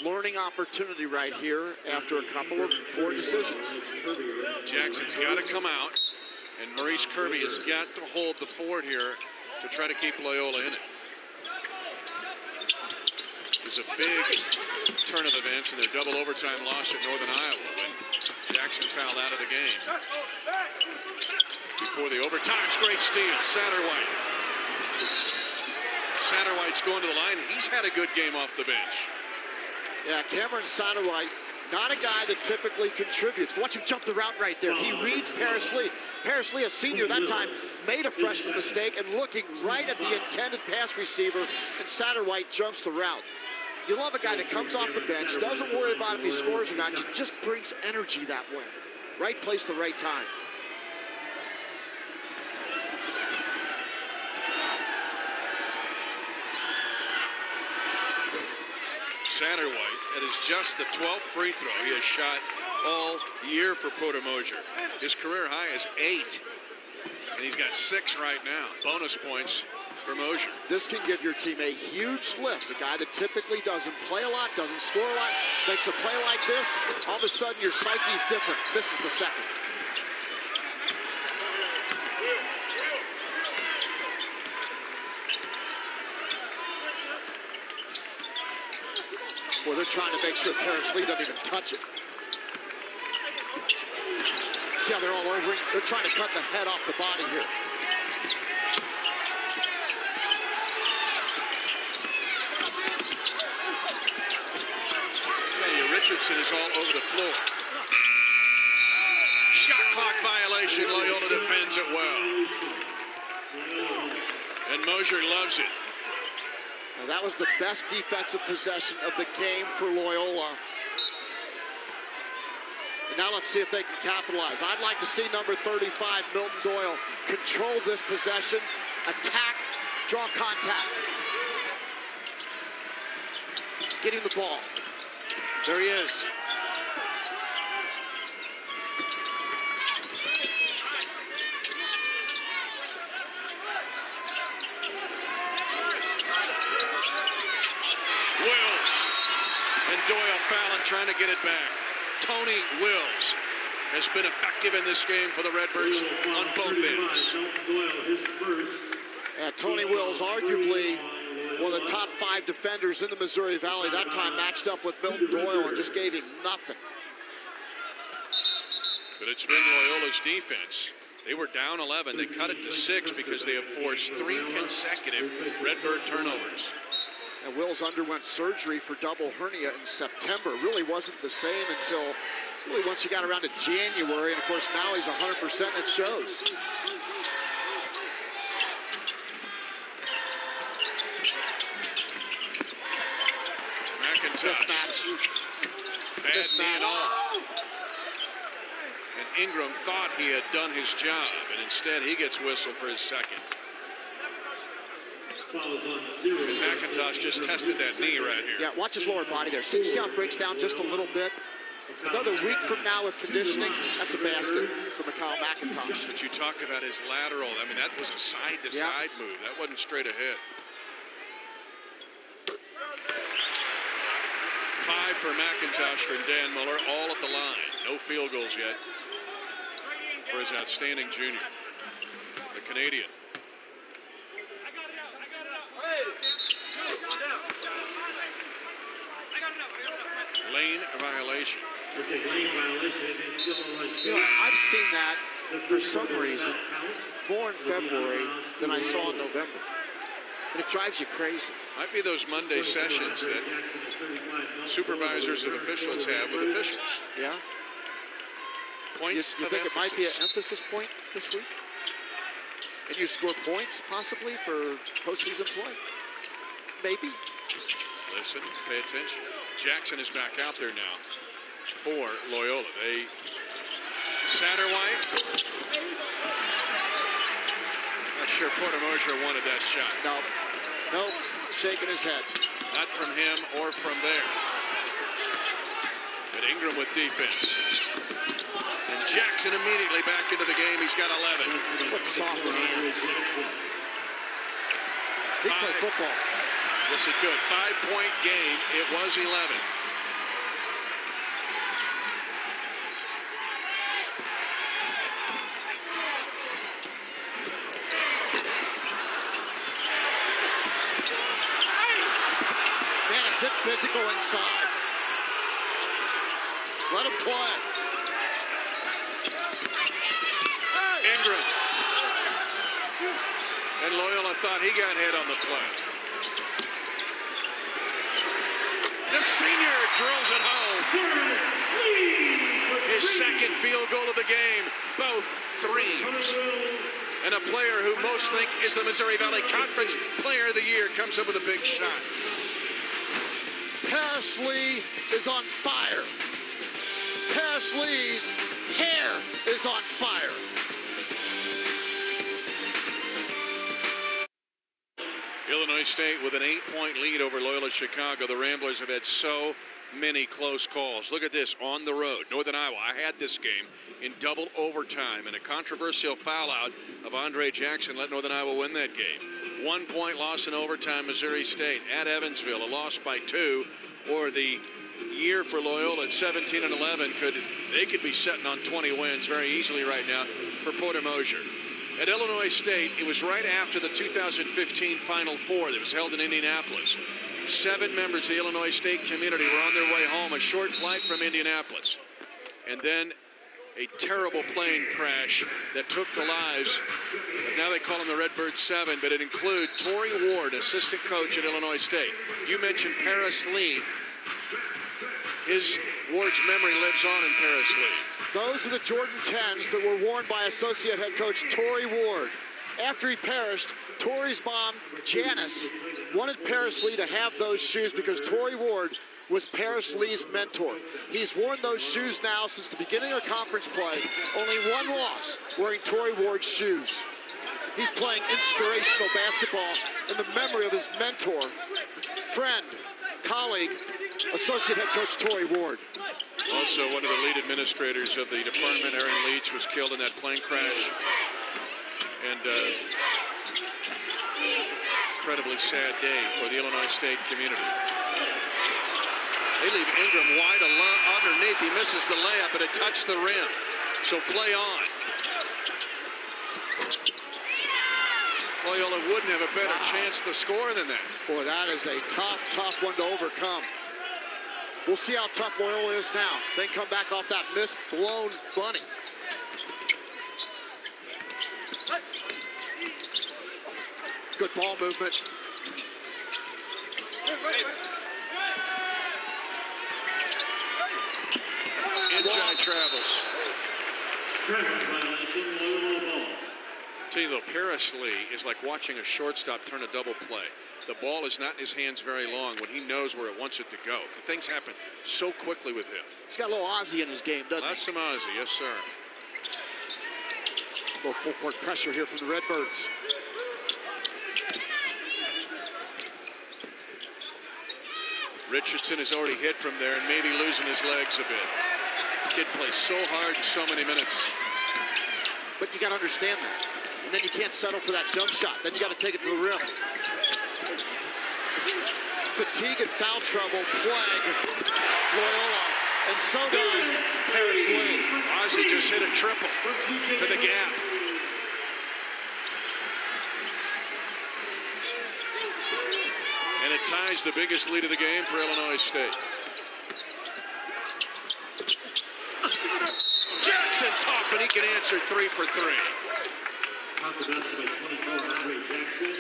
Learning opportunity right here after a couple of poor decisions. Jackson's got to come out, and Maurice Kirby has got to hold the fort here to try to keep Loyola in it. It's a big turn of events in their double overtime loss at Northern Iowa when Jackson fouled out of the game. Before the overtime, it's great steal, Satterwhite. Satterwhite's going to the line. He's had a good game off the bench. Yeah, Cameron Satterwhite, not a guy that typically contributes. Watch him jump the route right there. He reads Paris Lee. Paris Lee, a senior that time, made a freshman mistake and looking right at the intended pass receiver, and Satterwhite jumps the route. You love a guy that comes off the bench, doesn't worry about if he scores or not, just brings energy that way. Right place, the right time. Satterwhite, that is just the 12th free throw he has shot all year for Porter Mosier. His career high is 8, and he's got 6 right now. Bonus points for Mosier. This can give your team a huge lift. A guy that typically doesn't play a lot, doesn't score a lot, makes a play like this, all of a sudden your psyche's different. This is the second. Well, they're trying to make sure Paris Lee doesn't even touch it. See how they're all over him? They're trying to cut the head off the body here. I tell you, Richardson is all over the floor. Shot clock violation. Loyola defends it well. And Mosier loves it. Now that was the best defensive possession of the game for Loyola. And now let's see if they can capitalize. I'd like to see number 35, Milton Doyle, control this possession, attack, draw contact. Getting the ball. There he is. Doyle fouling, trying to get it back. Tony Wills has been effective in this game for the Redbirds on both ends. Tony Wills, arguably one of the top 5 defenders in the Missouri Valley. That time matched up with Milton Doyle and just gave him nothing. But it's been Loyola's defense. They were down 11. They cut it to 6 because they have forced 3 consecutive Redbird turnovers. And Wills underwent surgery for double hernia in September. Really wasn't the same until really once you got around to January. And of course now he's 100% and it shows. McIntosh. Bad knee and all. And Ingram thought he had done his job, and instead he gets whistled for his second. And McIntosh just tested that knee right here. Yeah, watch his lower body there. See how it breaks down just a little bit? Another week from now with conditioning, that's a basket for Mikhail McIntosh. But you talked about his lateral. I mean, that was a side-to-side move. That wasn't straight ahead. 5 for McIntosh and Dan Muller, all at the line. No field goals yet for his outstanding junior, the Canadian. Lane violation. It's a lane violation against Illinois State. You know, I've seen that for some reason more in February than I saw in November. And it drives you crazy. Might be those Monday sessions that supervisors and officials have with officials. Yeah. Points You of think it might be an emphasis. emphasis point this week? And you score points possibly for postseason play? Maybe. Listen, pay attention. Jackson is back out there now for Loyola. They Satterwhite. Not sure Porter Mosier wanted that shot. No. Nope. Shaking his head. Not from him or from there. But Ingram with defense. And Jackson immediately back into the game. He's got 11. What soft hands. He can play football. Yes, he could. 5-point game. It was 11. Man, it's hit physical inside. Let him play. Ingram. And Loyola thought he got hit on the play. The senior drills it home. His second field goal of the game. Both threes. And a player who most think is the Missouri Valley Conference Player of the Year comes up with a big shot. Paris Lee is on fire. Paris Lee's hair is on fire. Illinois State with an 8-point lead over Loyola Chicago. The Ramblers have had so many close calls. Look at this on the road. Northern Iowa. I had this game in double overtime, and a controversial foul out of Andre Jackson let Northern Iowa win that game. 1-point loss in overtime, Missouri State at Evansville, a loss by 2, or the year for Loyola at 17-11 they could be sitting on 20 wins very easily right now for Porter Mosier. At Illinois State, it was right after the 2015 Final Four that was held in Indianapolis. 7 members of the Illinois State community were on their way home, a short flight from Indianapolis. And then a terrible plane crash that took the lives of, now they call them the Redbird 7, but it includes Torrey Ward, assistant coach at Illinois State. You mentioned Paris Lee. Ward's memory lives on in Paris Lee. Those are the Jordan 10s that were worn by associate head coach Torrey Ward. After he perished, Torrey's mom, Janice, wanted Paris Lee to have those shoes because Torrey Ward was Paris Lee's mentor. He's worn those shoes now since the beginning of conference play. Only one loss wearing Torrey Ward's shoes. He's playing inspirational basketball in the memory of his mentor, friend, colleague, associate head coach Torrey Ward. Also, one of the lead administrators of the department, Aaron Leach, was killed in that plane crash. And incredibly sad day for the Illinois State community. They leave Ingram wide alone underneath. He misses the layup, but it touched the rim. So play on. Loyola wouldn't have a better chance to score than that. Boy, that is a tough one to overcome. We'll see how tough Loyola is now. Then come back off that missed, blown bunny. Good ball movement. Inside travels. Traffic violation, Loyola ball. Tell you though, Paris Lee is like watching a shortstop turn a double play. The ball is not in his hands very long when he knows where it wants it to go. Things happen so quickly with him. He's got a little Ozzie in his game, doesn't That's he? some Ozzie, yes sir. A little full court pressure here from the Redbirds. Richardson has already hit from there and maybe losing his legs a bit. Kid plays so hard in so many minutes. But you got to understand that. And then you can't settle for that jump shot. Then you got to take it to the rim. fatigue and foul trouble plague Loyola, and so does Paris Lee. Ozzie just hit a triple to the gap. And it ties the biggest lead of the game for Illinois State. Jackson tough, and he can answer 3 for 3. Top the basket by 24, Andre Jackson.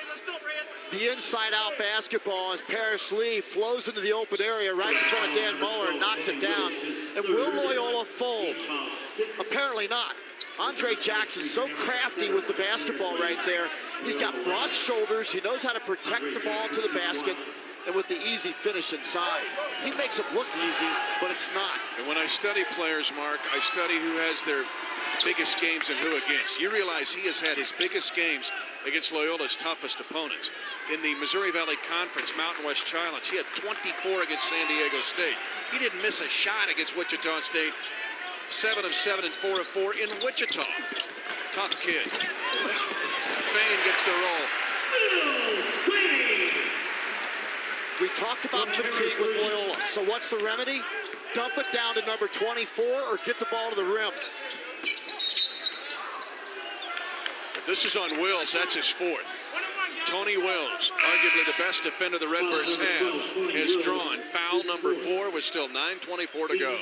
Let's go, Brad. The inside-out basketball as Paris Lee flows into the open area right in front of Dan Muller and knocks it down. And will Loyola fold? Apparently not. Andre Jackson, so crafty with the basketball right there. He's got broad shoulders. He knows how to protect the ball to the basket. And with the easy finish inside, he makes it look easy, but it's not. And when I study players, Mark, I study who has their biggest games and who against. You realize he has had his biggest games against Loyola's toughest opponents. In the Missouri Valley Conference Mountain West Challenge, he had 24 against San Diego State. He didn't miss a shot against Wichita State. 7 of 7 and 4 of 4 in Wichita. Tough kid. Fain gets the roll. We talked about fatigue with Loyola. So what's the remedy? Dump it down to number 24 or get the ball to the rim. If this is on Wills, that's his 4th. Tony Wills, arguably the best defender the Redbirds have, is drawn. Foul number 4 with still 9:24 to go.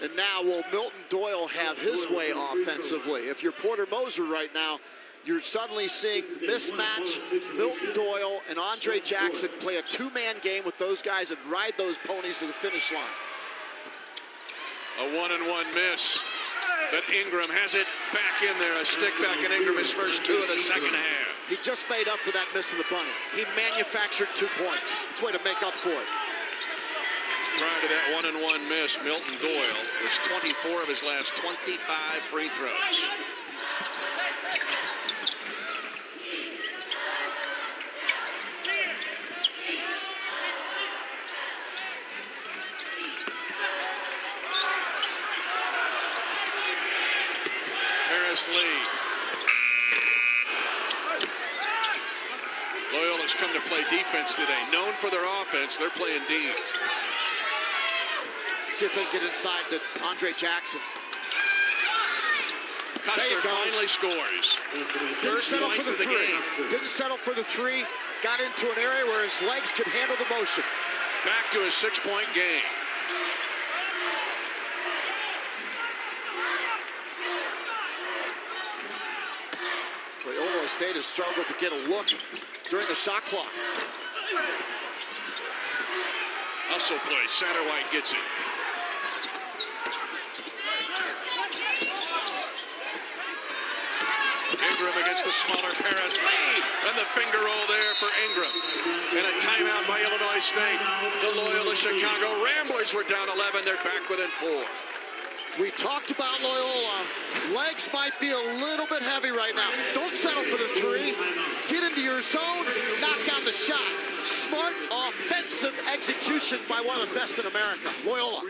And now will Milton Doyle have his way offensively? If you're Porter Moser right now, you're suddenly seeing mismatch Milton Doyle and Andre Jackson play a two-man game with those guys and ride those ponies to the finish line. A 1-and-1 miss. But Ingram has it back in there. A stick back in Ingram, his first 2 of the second half. He just made up for that miss in the bunny. He manufactured 2 points. It's a way to make up for it. Prior to that 1-and-1 miss, Milton Doyle was 24 of his last 25 free throws. Paris Lee. Loyola's come to play defense today. Known for their offense, they're playing D. See if they can get inside to Andre Jackson. Custer finally scores. First points of the game. Didn't settle for the 3. Got into an area where his legs could handle the motion. Back to a 6-point game. Illinois State has struggled to get a look during the shot clock. Hustle play. Satterwhite gets it. Ingram against the smaller Paris Lee. And the finger roll there for Ingram. And a timeout by Illinois State. The Loyola Chicago Ramblers were down 11. They're back within 4. We talked about Loyola. Legs might be a little bit heavy right now. Don't settle for the 3. Get into your zone. Knock down the shot. Smart offensive execution by one of the best in America. Loyola.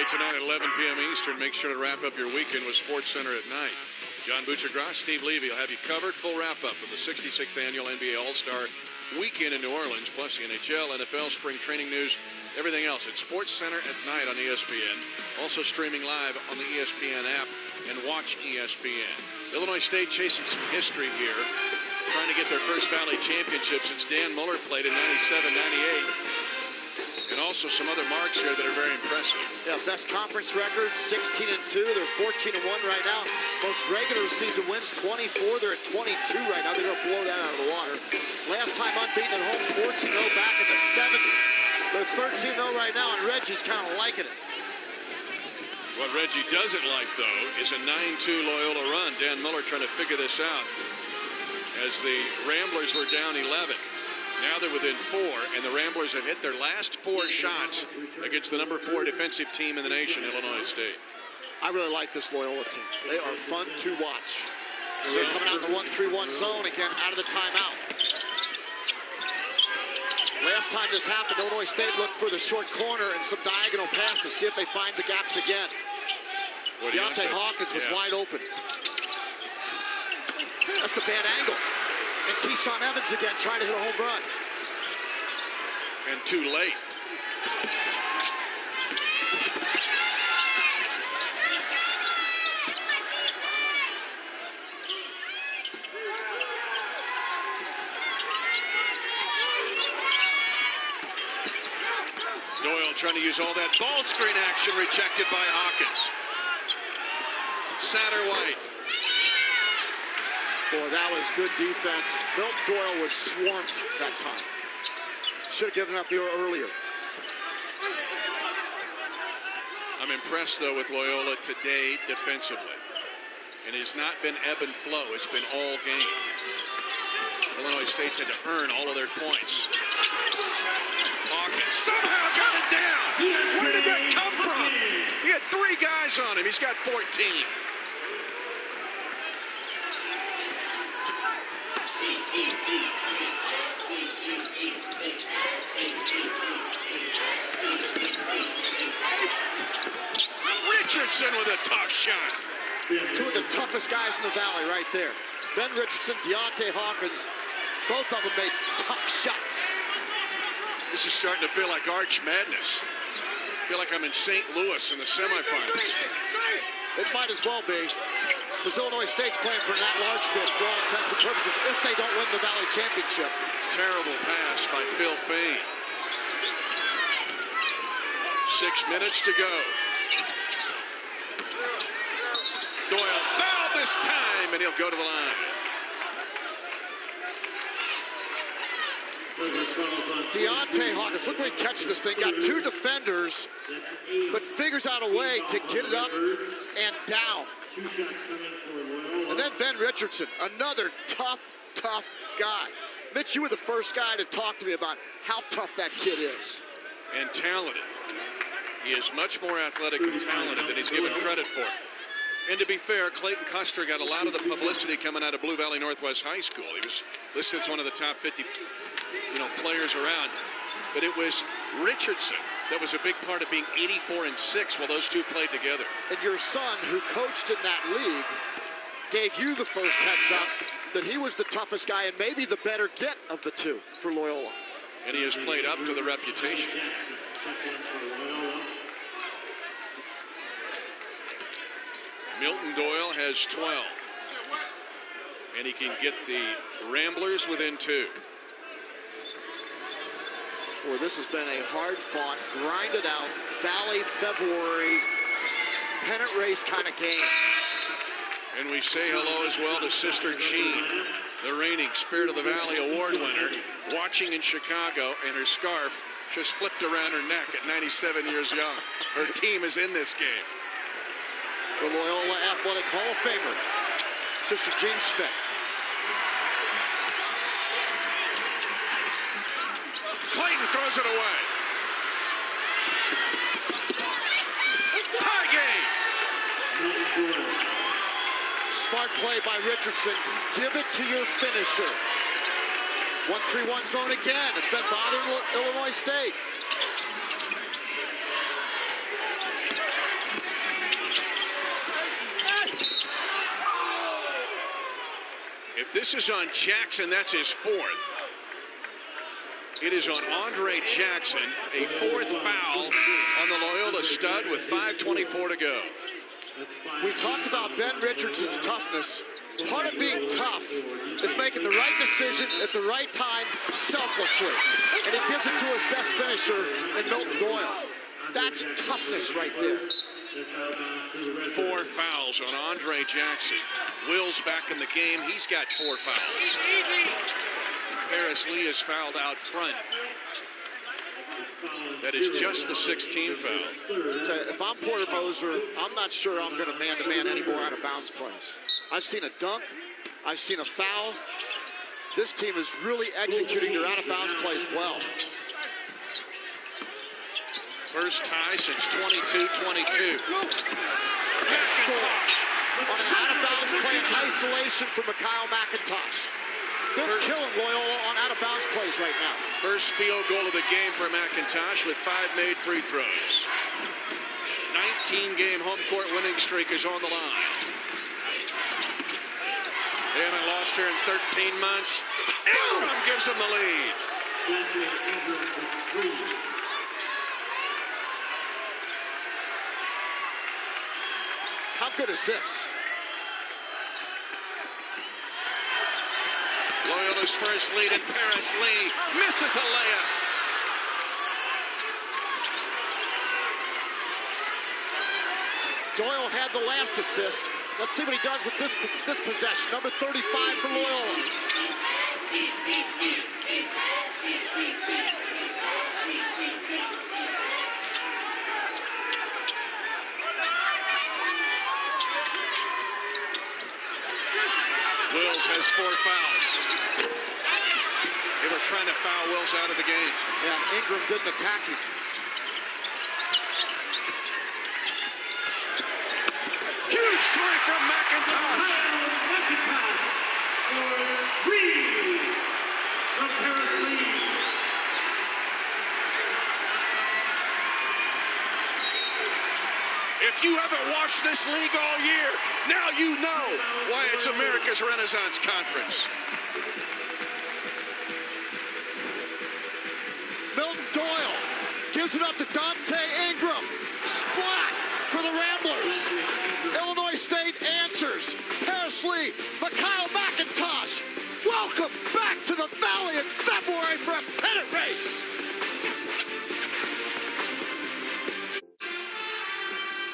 Tonight at 11 p.m. Eastern. Make sure to wrap up your weekend with Sports Center at night. John Butchergross, Steve Levy will have you covered. Full wrap-up of the 66th Annual NBA All-Star Weekend in New Orleans, plus the NHL, NFL, spring training news, everything else at Sports Center at night on ESPN. Also streaming live on the ESPN app and watch ESPN. Illinois State chasing some history here, trying to get their first Valley Championship since Dan Muller played in 97-98. And also some other marks here that are very impressive. Yeah, best conference record, 16-2. They're 14-1 right now. Most regular season wins, 24. They're at 22 right now. They're going to blow that out of the water. Last time unbeaten at home, 14-0 back in the 70s. They're 13-0 right now, and Reggie's kind of liking it. What Reggie doesn't like, though, is a 9-2 Loyola run. Dan Muller trying to figure this out as the Ramblers were down 11. Now they're within 4, and the Ramblers have hit their last 4 shots against the number 4 defensive team in the nation, Illinois State. I really like this Loyola team. They are fun to watch. So they're coming out in the 1-3-1 zone again out of the timeout. Last time this happened, Illinois State looked for the short corner and some diagonal passes. See if they find the gaps again. Deontay Hawkins was wide open. That's the bad angle. And Keyshawn Evans again trying to hit a home run. And too late. Doyle trying to use all that ball screen action, rejected by Hawkins. Satterwhite. Boy, that was good defense. Milton Doyle was swarmed that time. Should have given up earlier. I'm impressed, though, with Loyola today defensively. And it has not been ebb and flow. It's been all game. Illinois State's had to earn all of their points. Hawkins somehow got it down. Where did that come from? He had 3 guys on him. He's got 14. Richardson with a tough shot. 2 of the toughest guys in the Valley right there. Ben Richardson, Deontay Hawkins, both of them made tough shots. This is starting to feel like Arch Madness. I feel like I'm in St. Louis in the semifinals. It might as well be, because Illinois State's playing for an at-large bid for all intents and purposes if they don't win the Valley Championship. Terrible pass by Phil Fain. 6 minutes to go. Doyle fouled this time, and he'll go to the line. Deontay Hawkins, look where he catches this thing. Got 2 defenders, but figures out a way to get it up and down. And then Ben Richardson, another tough guy. Mitch, you were the first guy to talk to me about how tough that kid is. And talented. He is much more athletic and talented than he's given credit for. And to be fair, Clayton Custer got a lot of the publicity coming out of Blue Valley Northwest High School. He was listed as one of the top 50, players around. But it was Richardson that was a big part of being 84-6 while those two played together. And your son, who coached in that league, gave you the first heads up that he was the toughest guy and maybe the better get of the 2 for Loyola. And he has played up to the reputation. Milton Doyle has 12. And he can get the Ramblers within 2. Boy, this has been a hard-fought, grinded-out, Valley February pennant race kind of game. And we say hello as well to Sister Jean, the reigning Spirit of the Valley Award winner, watching in Chicago, and her scarf just flipped around her neck at 97 years young. Her team is in this game. The Loyola Athletic Hall of Famer, Sister Jean Schmidt. Clayton throws it away. Tie game. Smart play by Richardson. Give it to your finisher. 1-3-1 zone again. It's been bothering Illinois State. If this is on Jackson, that's his 4th. It is on Andre Jackson, a 4th foul on the Loyola stud with 5:24 to go. We talked about Ben Richardson's toughness. Part of being tough is making the right decision at the right time selflessly. And he gives it to his best finisher in Milton Doyle. That's toughness right there. 4 fouls on Andre Jackson. Will's back in the game. He's got 4 fouls. Paris Lee is fouled out front. That is just the 16th foul. If I'm Porter Moser, I'm not sure I'm going to man-to-man any more out-of-bounds plays. I've seen a dunk. I've seen a foul. This team is really executing their out-of-bounds plays well. First tie since 22-22. McIntosh on an out-of-bounds play in isolation for Mikhail McIntosh. They're killing Loyola on out-of-bounds plays right now. First field goal of the game for McIntosh with 5 made free throws. 19-game home court winning streak is on the line. They haven't lost here in 13 months. Ingram gives them the lead. How good is this? Loyola's first lead, and Paris Lee misses the layup. Doyle had the last assist. Let's see what he does with this possession. Number 35 for Loyola. Wills has 4 fouls. They were trying to foul Wills out of the game. Yeah, Ingram didn't attack him. Huge three from McIntosh. McIntosh for 3 from Paris Lee. If you haven't watched this league all year, now you know why it's America's Renaissance Conference. Milton Doyle gives it up to Dante Ingram. Splat for the Ramblers. Illinois State answers. Paris Lee, Mikhail McIntosh. Welcome back to the Valley in February for a pennant race.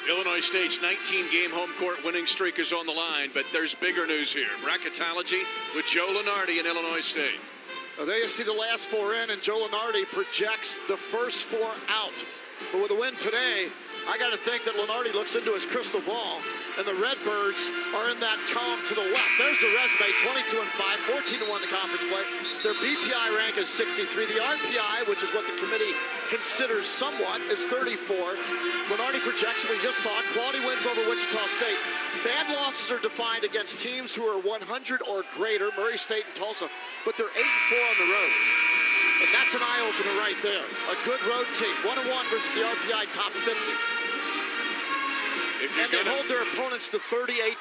Illinois State's 19-game home court winning streak is on the line, but there's bigger news here. Bracketology with Joe Lunardi in Illinois State. There you see the last 4 in, and Joe Lunardi projects the first 4 out. But with a win today, I got to think that Lunardi looks into his crystal ball, and the Redbirds are in that column to the left. There's the resume, 22-5, 14-1 the conference play. Their BPI rank is 63. The RPI, which is what the committee considers somewhat, is 34. Lunardi projects, we just saw, quality wins over Wichita State. Bad losses are defined against teams who are 100 or greater, Murray State and Tulsa, but they're 8-4 on the road. And that's an eye-opener right there. A good road team, 1-1 versus the RPI top 50. And they hold their opponents to 38%.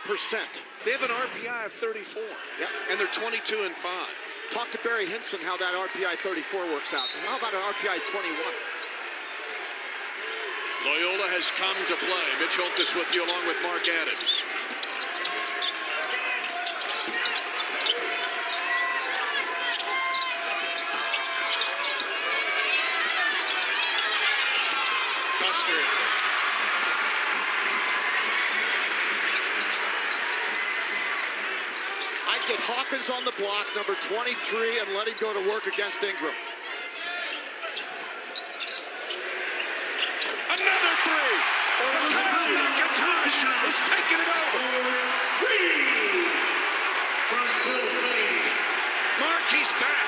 They have an RPI of 34. Yep. And they're 22-5. Talk to Barry Hinson how that RPI 34 works out. And how about an RPI 21? Loyola has come to play. Mitch Holtis with you along with Mark Adams. Custer. I'd get Hawkins on the block, number 23, and let him go to work against Ingram. Another three. McIntosh is taking it over. Mark, he's back.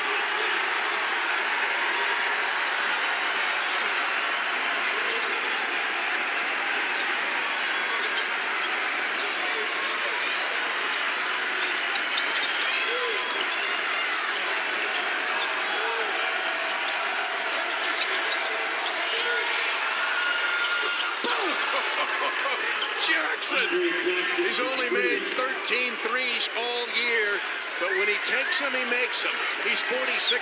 Jackson, he's only made 13 threes all year, but when he takes them, he makes them. He's 46%.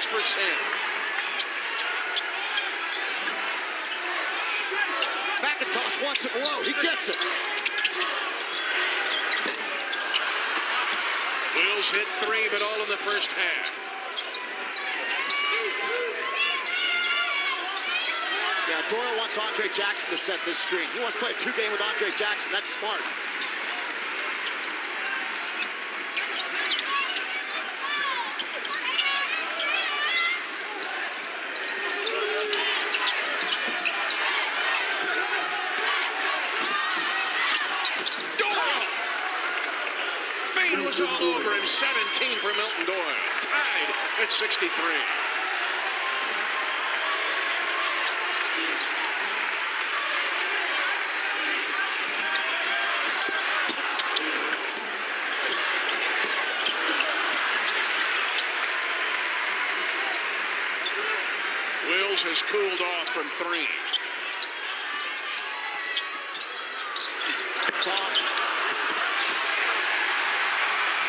McIntosh wants it low. He gets it. Wills hit 3, but all in the first half. Yeah, Doyle wants Andre Jackson to set this screen. He wants to play a 2-game with Andre Jackson. That's smart. Doyle! Fane was all over him. 17 for Milton Doyle. Tied at 63. Wills has cooled off from 3.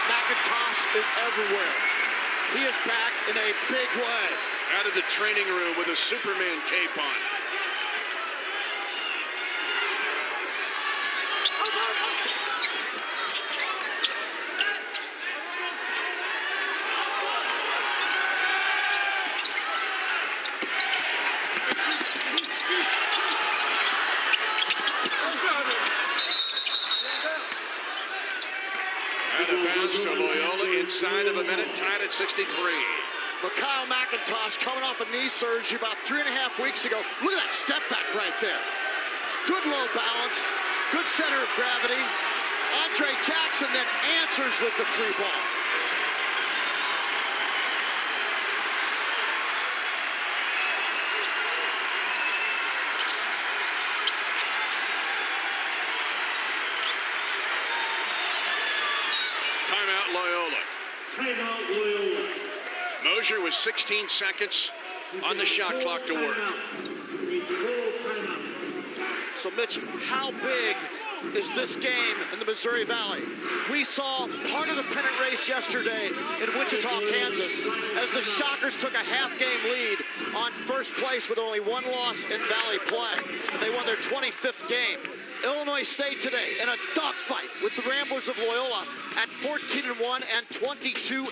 McIntosh is everywhere. He is back in a big way. Out of the training room with a Superman cape on. Out of bounds to Loyola inside of a minute, tied at 63. Mikhail McIntosh coming off a knee surgery about 3.5 weeks ago. Look at that step back right there. Good low balance, good center of gravity. Andre Jackson then answers with the 3-ball. Timeout Loyola. Timeout Loyola. Mosier was 16 seconds on the shot clock to work. So, Mitch, how big is this game in the Missouri Valley? We saw part of the pennant race yesterday in Wichita, Kansas, as the Shockers took a half-game lead on first place with only one loss in Valley play. They won their 25th game. Illinois State today in a dogfight with the Ramblers of Loyola at 14-1 and 22-5.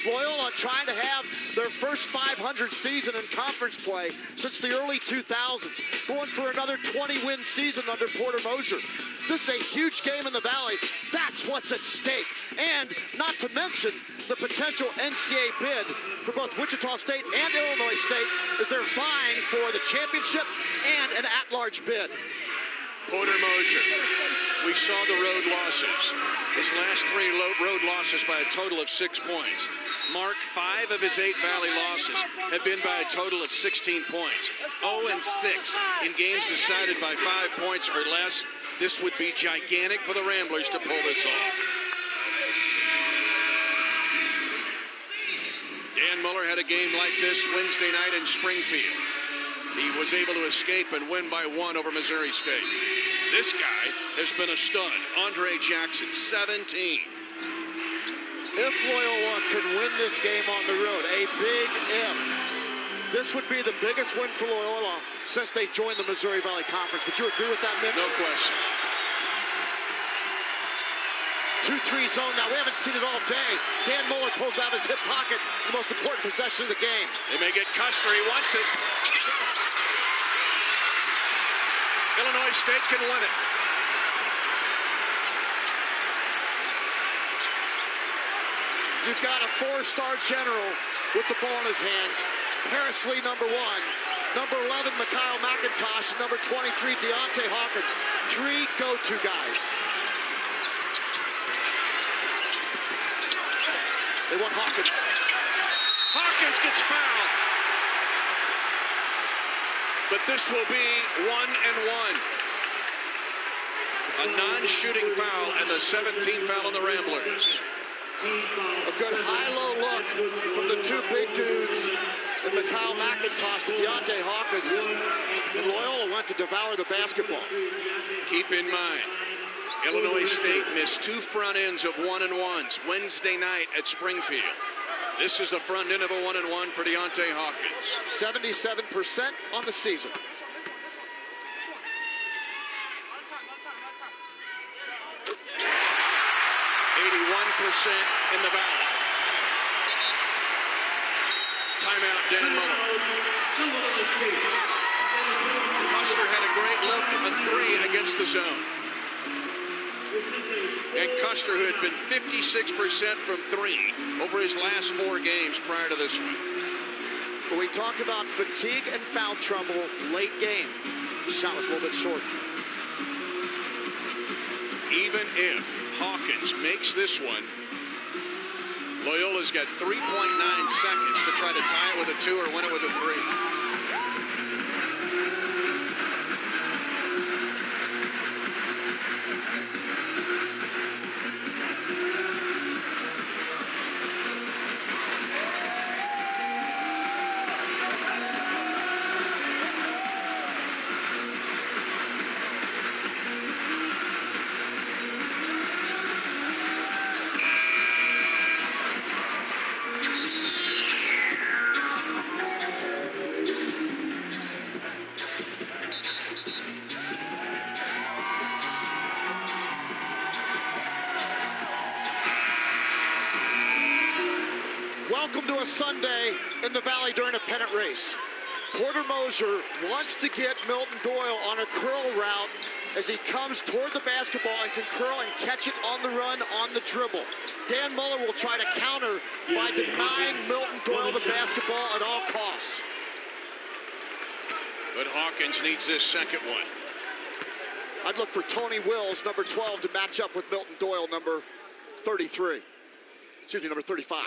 Loyola trying to have their first 500 season in conference play since the early 2000s, going for another 20-win season under Porter Mosier. This is a huge game in the Valley. That's what's at stake. And not to mention the potential NCAA bid for both Wichita State and Illinois State as they're vying for the championship and an at-large bid. Porter Mosier. We saw the road losses. His last 3 road losses by a total of 6 points. Mark, 5 of his 8 Valley losses have been by a total of 16 points. 0-6 in games decided by 5 points or less. This would be gigantic for the Ramblers to pull this off. Dan Muller had a game like this Wednesday night in Springfield. He was able to escape and win by 1 over Missouri State. This guy has been a stud. Andre Jackson, 17. If Loyola can win this game on the road, a big if, this would be the biggest win for Loyola since they joined the Missouri Valley Conference. Would you agree with that, Mitch? No question. 2-3 zone now. We haven't seen it all day. Dan Muller pulls out his hip pocket, the most important possession of the game. They may get Custer. He wants it. Illinois State can win it. You've got a 4-star general with the ball in his hands. Paris Lee, number 1. Number 11, Mikhail McIntosh. And number 23, Deontay Hawkins. 3 go-to guys. They want Hawkins. Hawkins gets fouled. But this will be 1-1. A non-shooting foul and the 17th foul on the Ramblers. A good high-low look from the 2 big dudes, and Mikhail McIntosh to Deontay Hawkins. And Loyola went to devour the basketball. Keep in mind, Illinois State missed 2 front ends of 1-1s Wednesday night at Springfield. This is the front end of a 1-1 for Deontay Hawkins. 77% on the season. In the Valley. Timeout, Dan Muller. Custer had a great look at the 3 against the zone. And Custer, who had been 56% from 3 over his last 4 games prior to this one. Well, we talked about fatigue and foul trouble late game. The shot was a little bit short. Even if Hawkins makes this one, Loyola's got 3.9 seconds to try to tie it with a 2 or win it with a 3. a Sunday in the Valley during a pennant race. Porter Moser wants to get Milton Doyle on a curl route as he comes toward the basketball and can curl and catch it on the run on the dribble. Dan Muller will try to counter by denying Milton Doyle the basketball at all costs. But Hawkins needs this second one. I'd look for Tony Wills, number 12, to match up with Milton Doyle, number 33. Excuse me, number 35.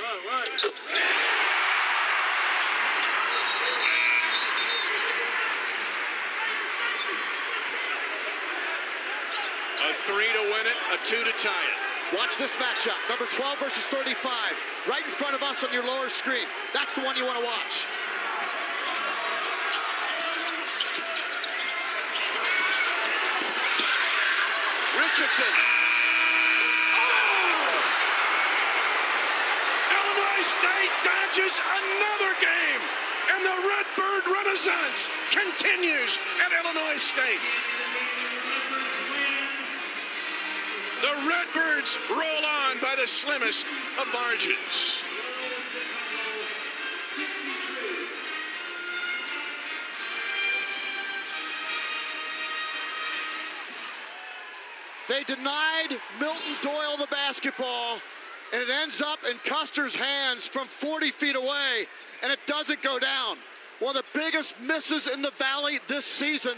A 3 to win it, a 2 to tie it. Watch this matchup. Number 12 versus 35. Right in front of us on your lower screen. That's the one you want to watch. Richardson. Oh! Illinois State dodges another game, and the Redbird Renaissance continues at Illinois State. The Redbirds roll on by the slimmest of margins. They denied Milton Doyle the basketball, and it ends up in Custer's hands from 40 feet away, and it doesn't go down. One of the biggest misses in the Valley this season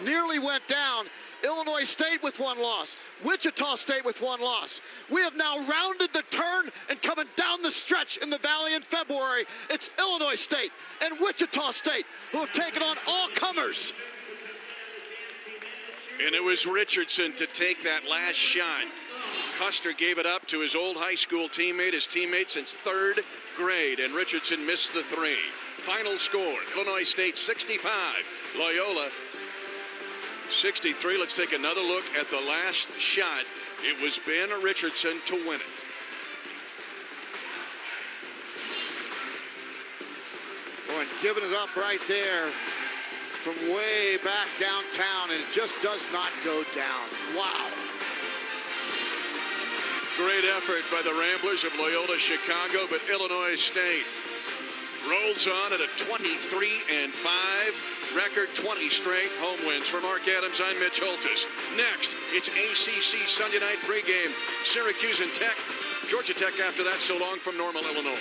nearly went down. Illinois State with one loss. Wichita State with one loss. We have now rounded the turn and coming down the stretch in the Valley in February. It's Illinois State and Wichita State who have taken on all comers. And it was Richardson to take that last shot. Custer gave it up to his old high school teammate, his teammate since third grade, and Richardson missed the three. Final score, Illinois State 65, Loyola 63. Let's take another look at the last shot. It was Ben Richardson to win it. Boy, and giving it up right there from way back downtown, and it just does not go down. Wow. Great effort by the Ramblers of Loyola Chicago, but Illinois State rolls on at a 23-5 record, 20 straight home wins. For Mark Adams, I'm Mitch Holtis. Next, it's ACC Sunday night pregame. Syracuse and Tech. Georgia Tech after that, so long from Normal, Illinois.